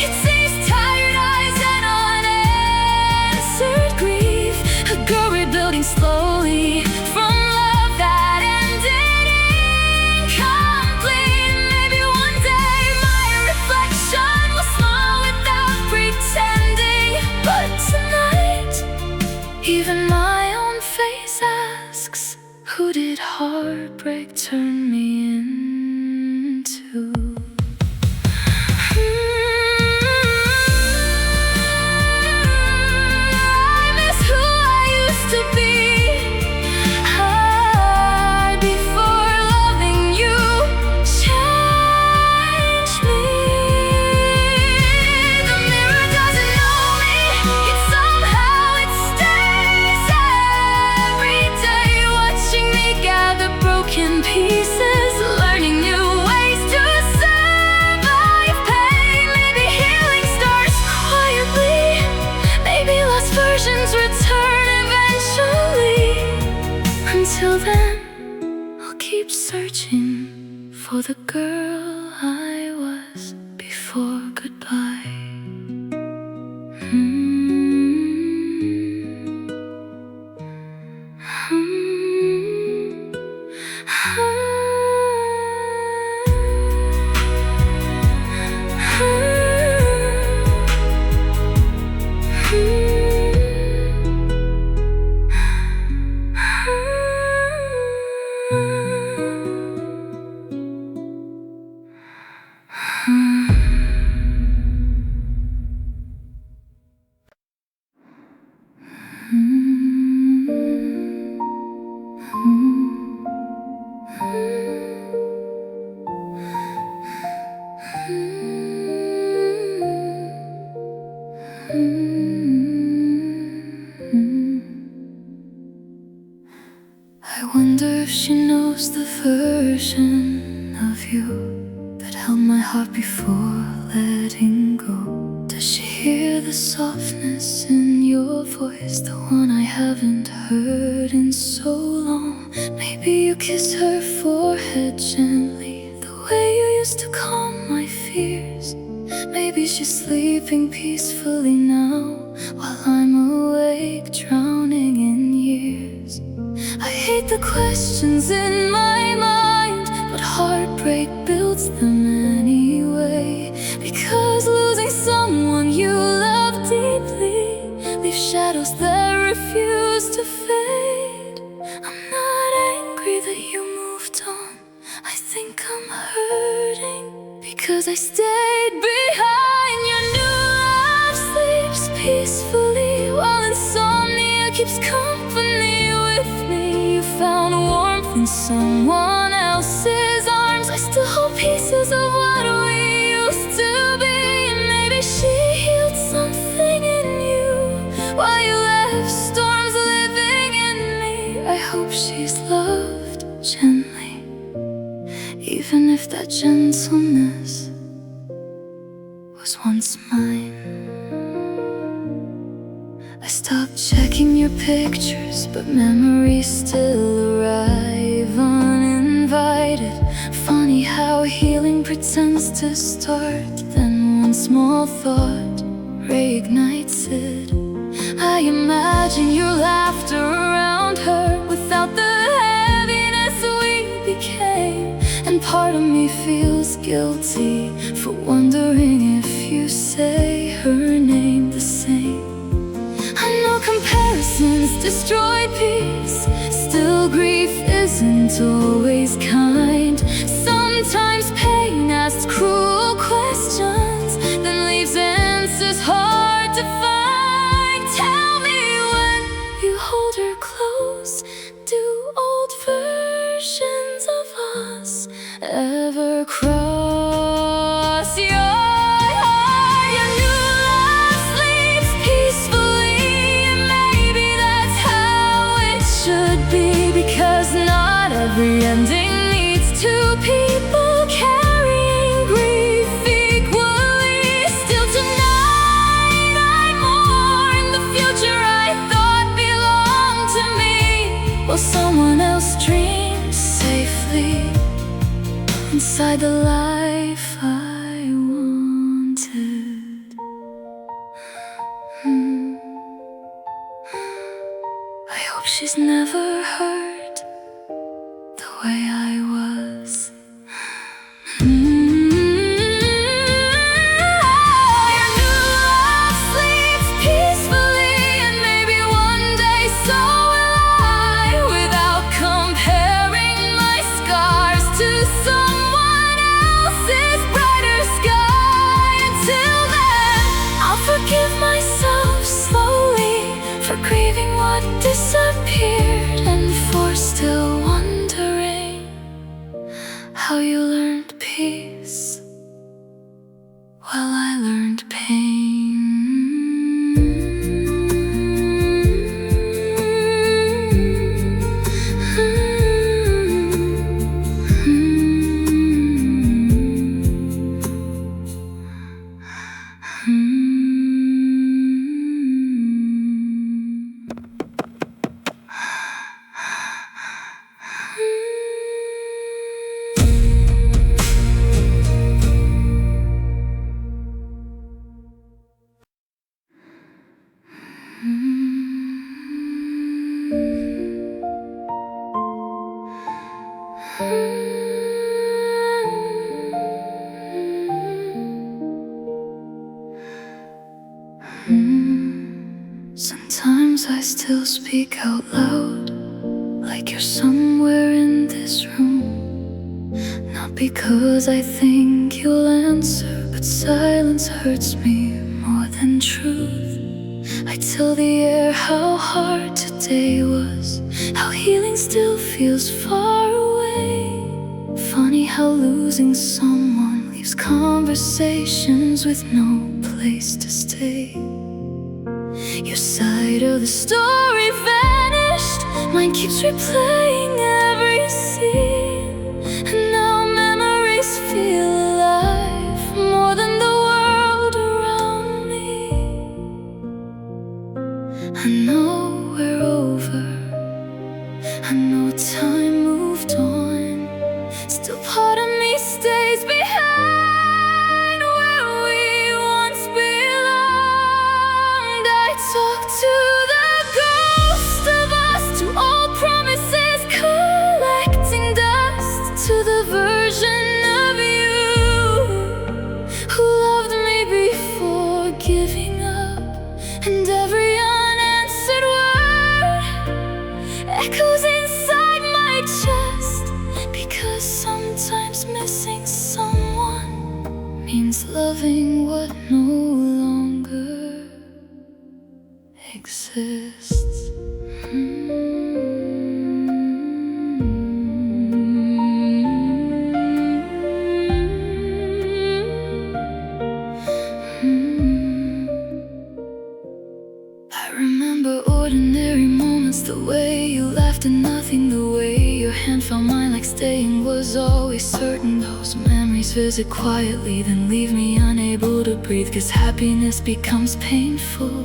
it sees tired eyes and unanswered grief. A girl rebuilding slowly from love that ended incomplete. Maybe one day my reflection will smile without pretending, but tonight even my own face asks, who did heartbreak turn me into? I miss who I used to be. Before loving you changed me. The mirror doesn't know me, yet somehow it stays every day, watching me gather broken pieces, learning new ways to survive pain. Maybe healing starts quietly, maybe lost versions return eventually. Until then, I'll keep searching for the girl I was before goodbye. I wonder if she knows the version of you that held my heart before letting go. Does she hear the softness in your voice, the one I haven't heard in so long? Maybe you kiss her forehead gently, the way you used to calm my fears. Maybe she's sleeping peacefully now, while I'm awake, drowning in years. I hate the questions in my mind, but heartbreak builds them anyway. Because losing someone you love deeply leaves shadows that refuse to fade. I'm not angry that you moved on, hurting because I stayed behind. Your new love sleeps peacefully while insomnia keeps company with me. You found warmth in someone else's arms. I still hold pieces of what we used to be. And maybe she healed something in you while you left storms living in me. I hope she's loved gently, even if that gentleness was once mine. I stopped checking your pictures, but memories still arrive uninvited. Funny how healing pretends to start, then one small thought reignites it. I imagine your laughter around her without the heaviness we became. And part of me feels guilty for wondering if you say her name the same. I know comparisons destroyed peace, still grief isn't always kind. Sometimes pain asks cruel questions, then leaves answers hard to find. Tell me, when you hold her close, do old versions of us ever cross your heart? Your new love sleeps peacefully, and maybe that's how it should be, because not every ending needs two people carrying grief equally. Still tonight I mourn the future I thought belonged to me, while someone else dreams safely inside the life I wanted. I hope she's never hurt the way I was. Your new love sleeps peacefully, and maybe one day so will I, without comparing my scars to someone else's brighter sky. Until then, I'll forgive myself slowly for grieving what disappeared, and for still wondering how you learned peace while I learned pain. Sometimes I still speak out loud, like you're somewhere in this room. Not because I think you'll answer, but silence hurts me more than truth. I tell the air how hard today was, how healing still feels far away. Funny how losing someone leaves conversations with no place to stay. Your side of the story vanished, mine keeps replaying every scene. And now memories feel alive more than the world around me. I know we're over, I know time moved on. Still part of me stays behind where we once belonged. I talk to the ghost of us, to old promises collecting dust, to the version of you who loved me before giving up. And every unanswered word echoes inside my chest, because sometimes missing exists. I remember ordinary moments, the way you laughed at nothing, the way your hand found mine like staying was always certain. Those memories visit quietly, then leave me unable to breathe, 'cause happiness becomes painful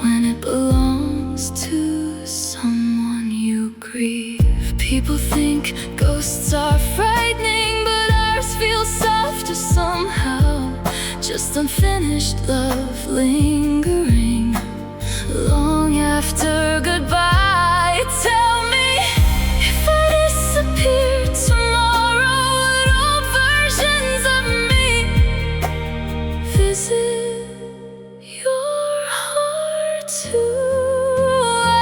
when it belongs to someone you grieve. People think ghosts are frightening, but ours feels softer somehow. Just unfinished love lingering long after goodbye. Tell me, if I disappear tomorrow, would old versions of me visit your heart too?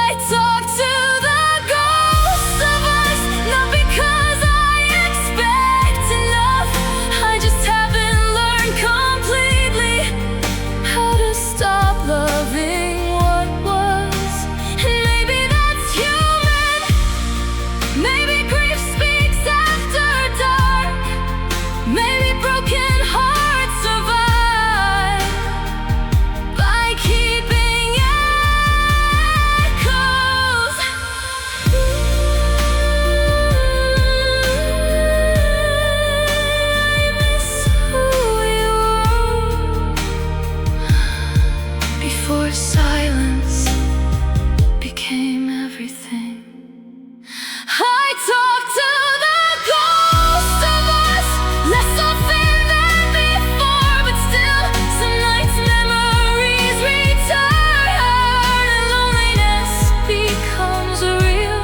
I talk to the ghost of us, not because I expect enough. I just haven't learned completely how to stop loving. Silence became everything. I talk to the ghost of us, less often than before, but still some nights memories return and loneliness becomes real.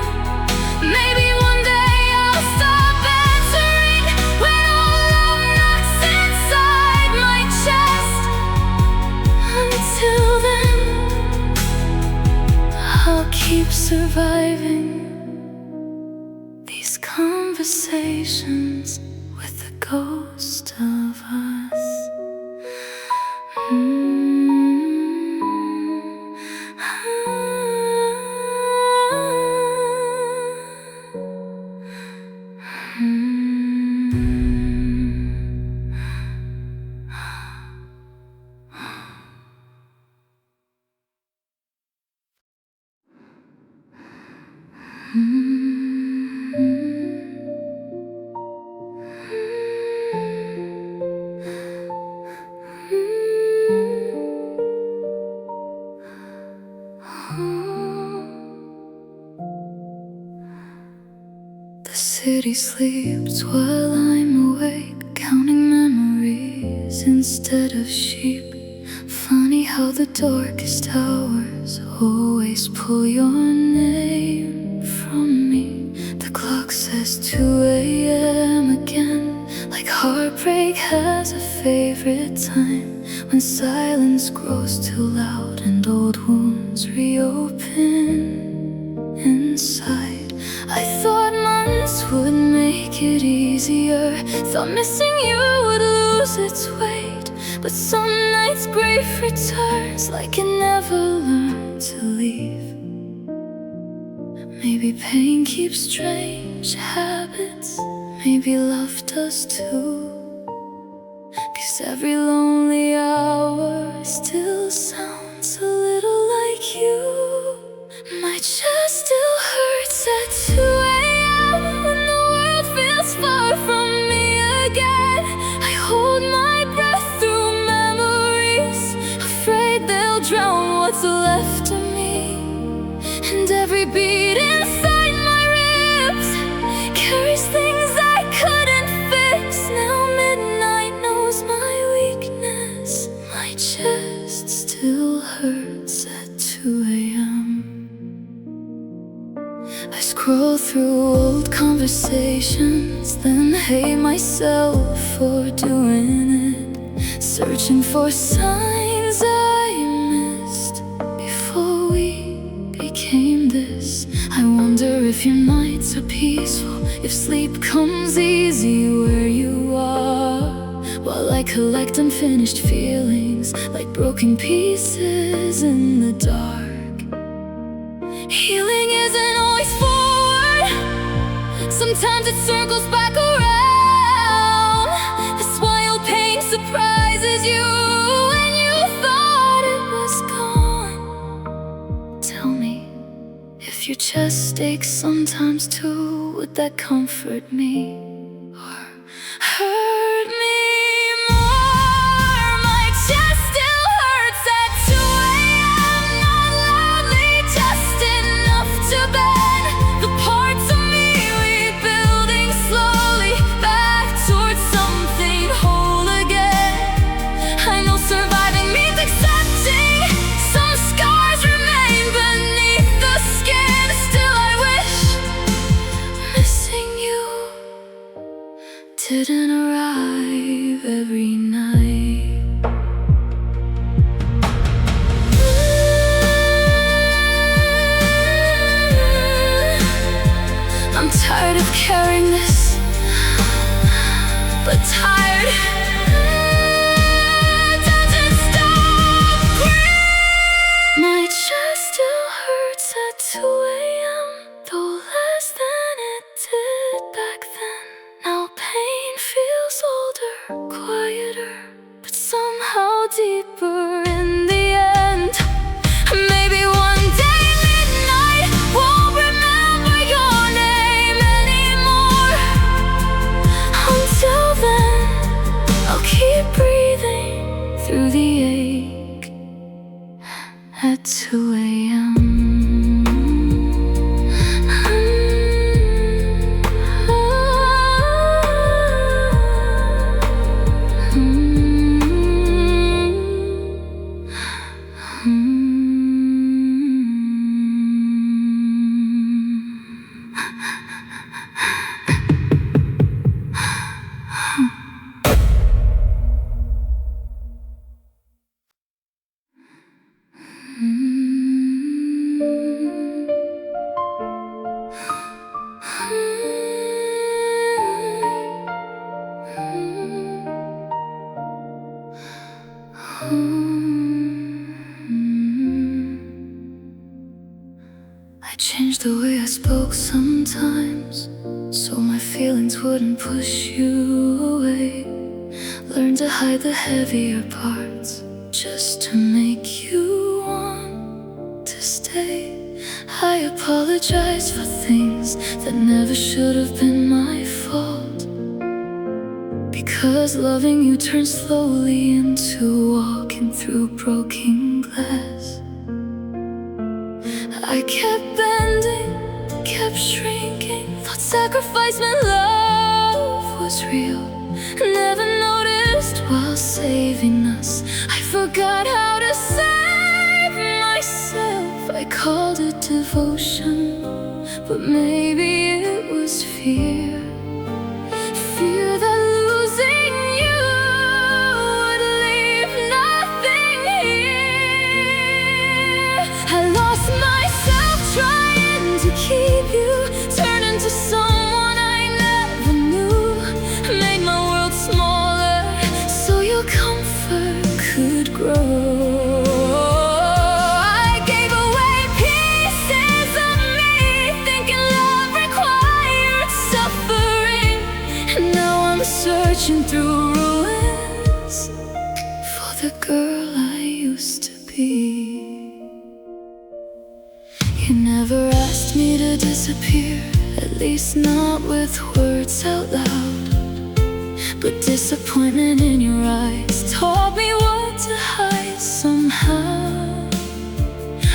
Maybe one day I'll stop answering when all love knocks inside my chest. Until then, I'll keep surviving these conversations with the ghost of us. The city sleeps while I'm awake, counting memories instead of sheep. Funny how the darkest hours always pull your name from me. The clock says 2 a.m. again, like heartbreak has a favorite time, when silence grows too loud and old wounds reopen inside. I thought months would make it easier, thought missing you would lose its weight, but some nights grief returns like it never learned to leave. Maybe pain keeps strange habits, maybe love does too, 'cause every lonely hour still sounds a little like you. My chest still hurts at 2 a.m. when the world feels far from me again. I hold my breath through memories, afraid they'll drown what's left of me. And every beat inside my ribs carries things I couldn't fix. Now midnight knows my weakness. My chest still hurts at 2 a.m. I scroll through old conversations, then hate myself for doing it, searching for signs I missed before we became this. I wonder if your nights are peaceful, if sleep comes easy where you are, while I collect unfinished feelings like broken pieces in the dark. Healing isn't always forward, sometimes it circles back around. This wild pain surprises you when you thought it was gone. Tell me, if your chest aches sometimes too, would that comfort me or hurt me more? My chest still hurts at 2 a.m. Not loudly, just enough to bend the parts of me rebuilding slowly back towards something whole again. I know surviving means accepting some scars remain beneath the skin. Still I wish missing you didn't arrive every night. I'm tired of carrying this, but tired doesn't stop breathing. My chest still hurts at 2 a.m., though less than it did back then. Now pain feels older, quieter, but somehow deeper in the end. Maybe one day midnight won't remember your name anymore. Until then, I'll keep breathing through the ache at 2 a.m. I changed the way I spoke sometimes, so my feelings wouldn't push you away. Learned to hide the heavier parts, just to make you want to stay. I apologize for things that never should have been my fault, because loving you turned slowly into walking through broken glass. I kept bending, kept shrinking, thought sacrifice meant love was real. Never noticed while saving us, I forgot how to save myself. I called it devotion, but maybe it was fear. Fear that losing you would leave nothing here. I lost myself trying to keep you, turned into someone I never knew. Made my world smaller so your comfort could grow. I gave away pieces of me, thinking love required suffering. And now I'm searching through ruins for the girl I used to be. You never asked me to disappear, at least not with words out loud. But disappointment in your eyes taught me what to hide somehow.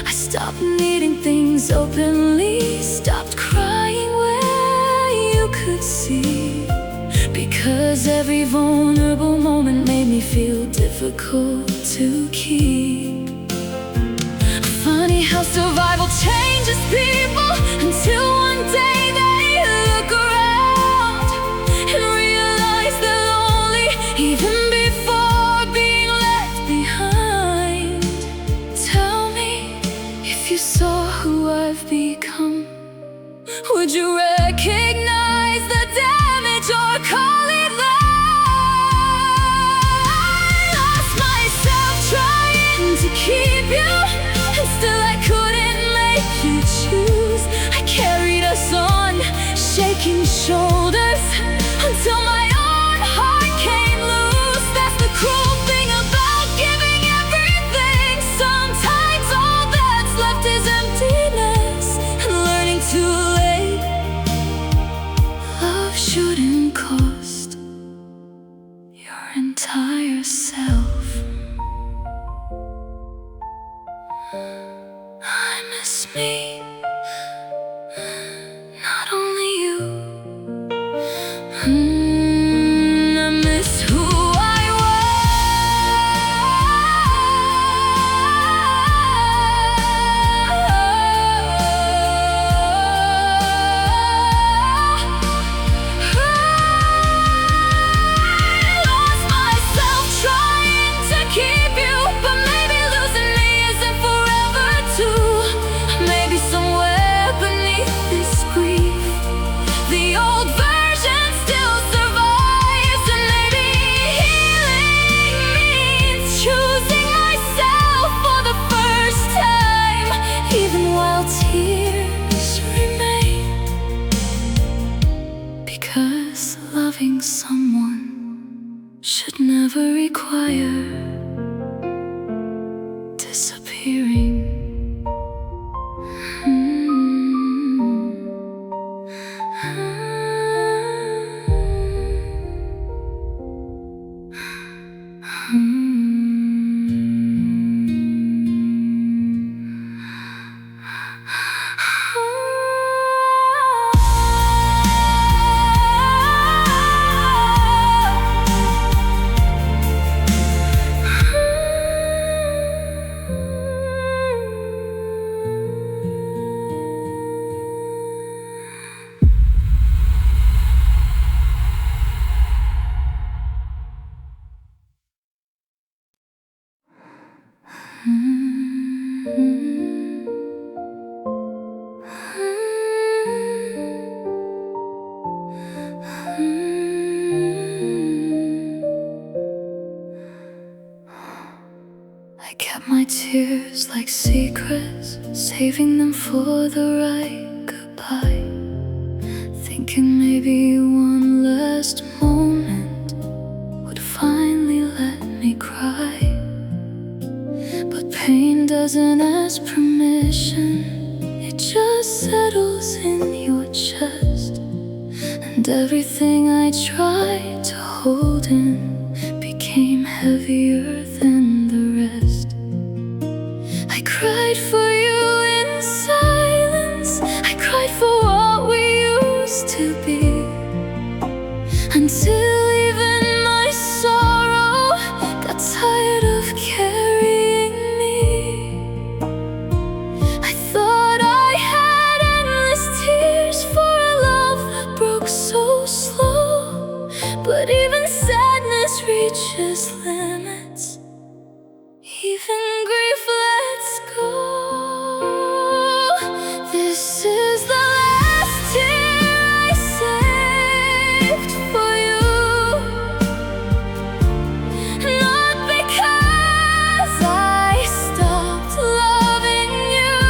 I stopped needing things openly, stopped crying where you could see, because every vulnerable moment made me feel difficult to keep. Funny how survival changes people, until one day they look around and realize they're lonely even before being left behind. Tell me, if you saw who I've become, would you recognize the damage or call it love? I lost myself trying to keep you, and still I couldn't make you choose. miss me, not only you. I miss who I lost myself trying to keep you, but maybe losing me isn't forever too. Maybe somewhere beneath this grief, the old version still survives, and maybe healing means choosing myself for the first time, even while tears remain. Because loving someone should never require disappearing. I kept my tears like secrets, saving them for the right goodbye, thinking maybe one last moment would finally let me cry. But pain doesn't ask permission, it just settles in your chest. And everything I tried to hold in became heavier than the rest. I cried for you in silence, I cried for what we used to be, until even my sorrow got tired of carrying me. I thought I had endless tears for a love that broke so slow, but even sadness reaches limits, even grief lets go. This is the last tear I saved for you, not because I stopped loving you,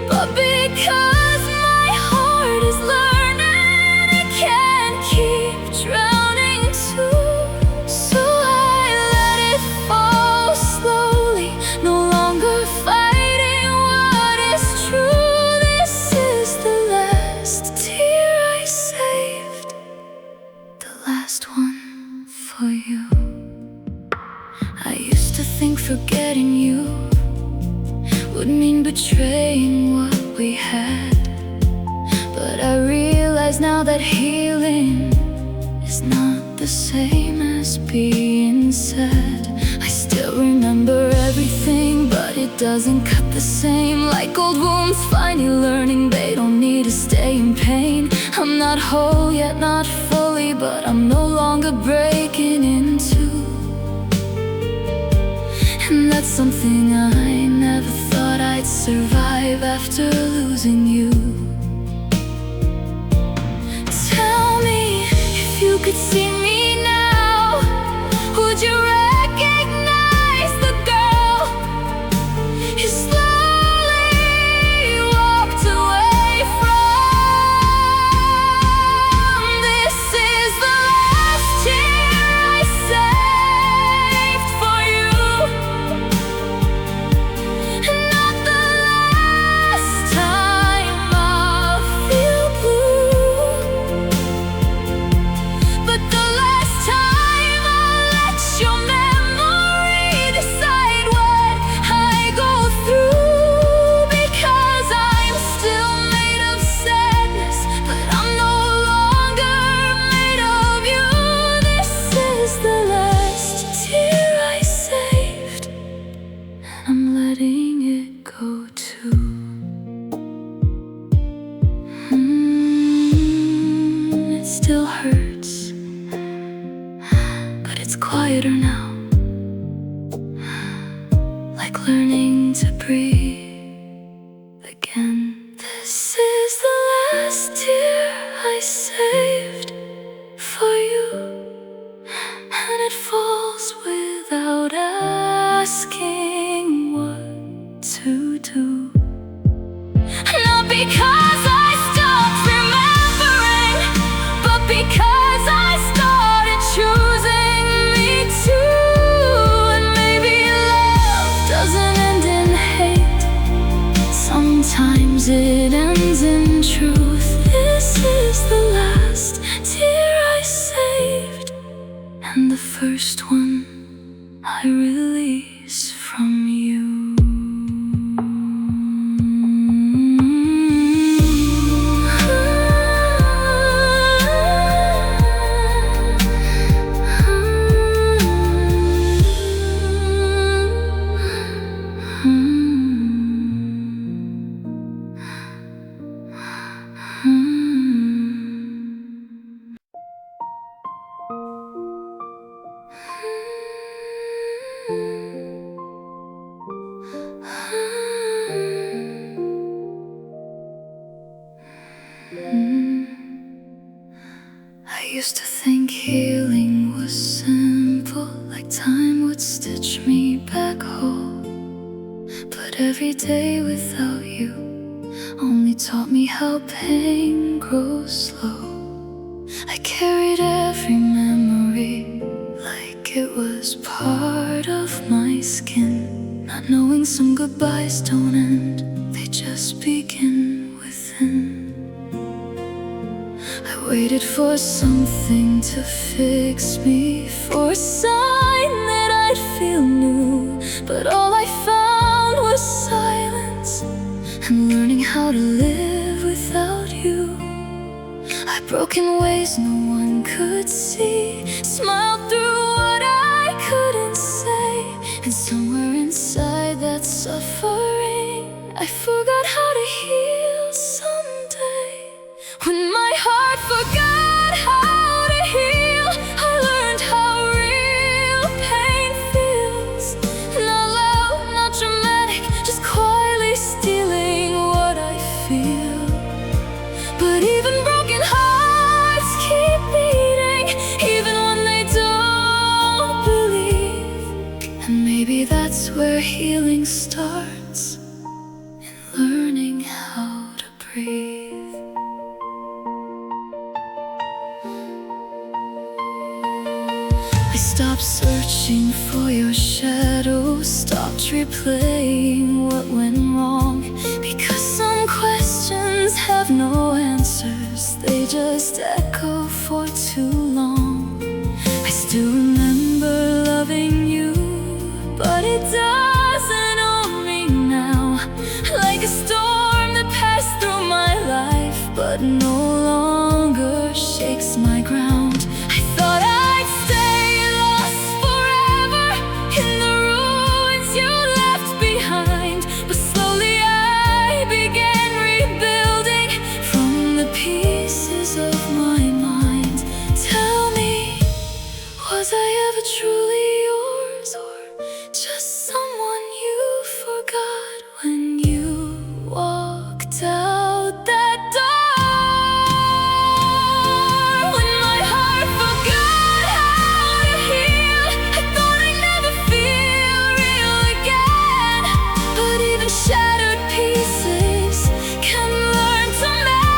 but because my heart is learning it can't keep drowning too. So I let it fall slowly, no longer fighting what is true. This is the last tear I saved, the last one for you. I used to think forgetting you would mean betraying what we had, but I realize now that healing is not the same as being sad. I still remember everything, but it doesn't cut the same. Like old wounds finally learning they don't need to stay in pain. I'm not whole yet, not fully, but I'm no longer breaking in two. And that's something I never thought I'd survive after losing you. Tell me, if you could see me now, would you recognize the girl you slowly walked away from? This is the last tear I saved for you, not the last time I'll feel blue, but the last time I'll let your letting it go too. It still hurts, but it's quieter now. Like learning to breathe again. This is the last tear I saved for you, and it falls without asking what to do. Not because I stopped remembering, but because I started choosing me too. And maybe love doesn't end in hate, sometimes it ends in truth. This is the last tear I saved, and the first one I release from you. I used to think healing was simple, like time would stitch me back whole. But every day without you only taught me how pain grows slow. I carried every memory like it was part of my skin, not knowing some goodbyes don't end, they just begin within. I waited for something to fix me, for a sign that I'd feel new, but all I found was silence, and learning how to live without you. I broke in ways no one could see, smiled through what I couldn't say, and somewhere inside that suffering I forgot how to heal someday. When my heart forgot how to heal, I learned how real pain feels. Not loud, not dramatic, just quietly stealing what I feel. But even broken hearts keep beating, even when they don't believe. And maybe that's where healing starts, in learning how to breathe. I stopped searching for your shadow, stopped replaying what went wrong, because some questions have no answers, they just echo for too long. I still remember loving you, but it doesn't own me now, like a storm that passed through my life, but no longer shakes my ground. I thought I'd stay lost forever in the ruins you left behind, but slowly I began rebuilding from the pieces of my mind. Tell me, was I ever truly yours, or just someone you forgot when you walked out that door? When my heart forgot how to heal, I thought I'd never feel real again. But even shattered pieces can learn to mend.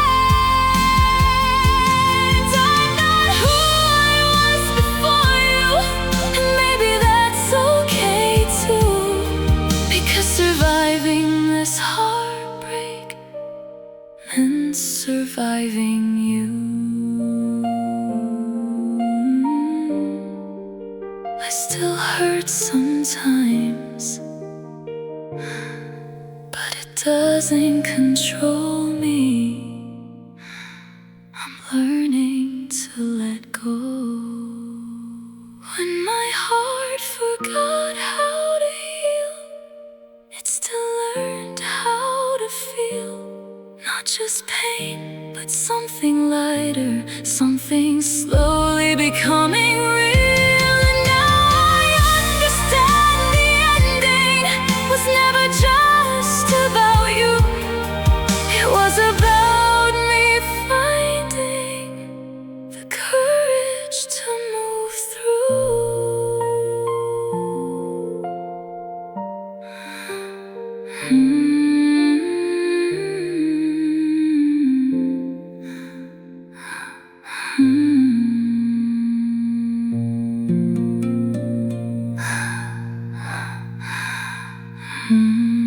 I'm not who I was before you, and maybe that's okay too, because surviving this heartbreak meant surviving you. I still hurt sometimes, but it doesn't control me. I'm learning to let go. When my heart forgot how to heal, it's just pain, but something lighter, something slowly becoming real. And now I understand the ending was never just about you. It was about me finding the courage to move through. Mm-hmm.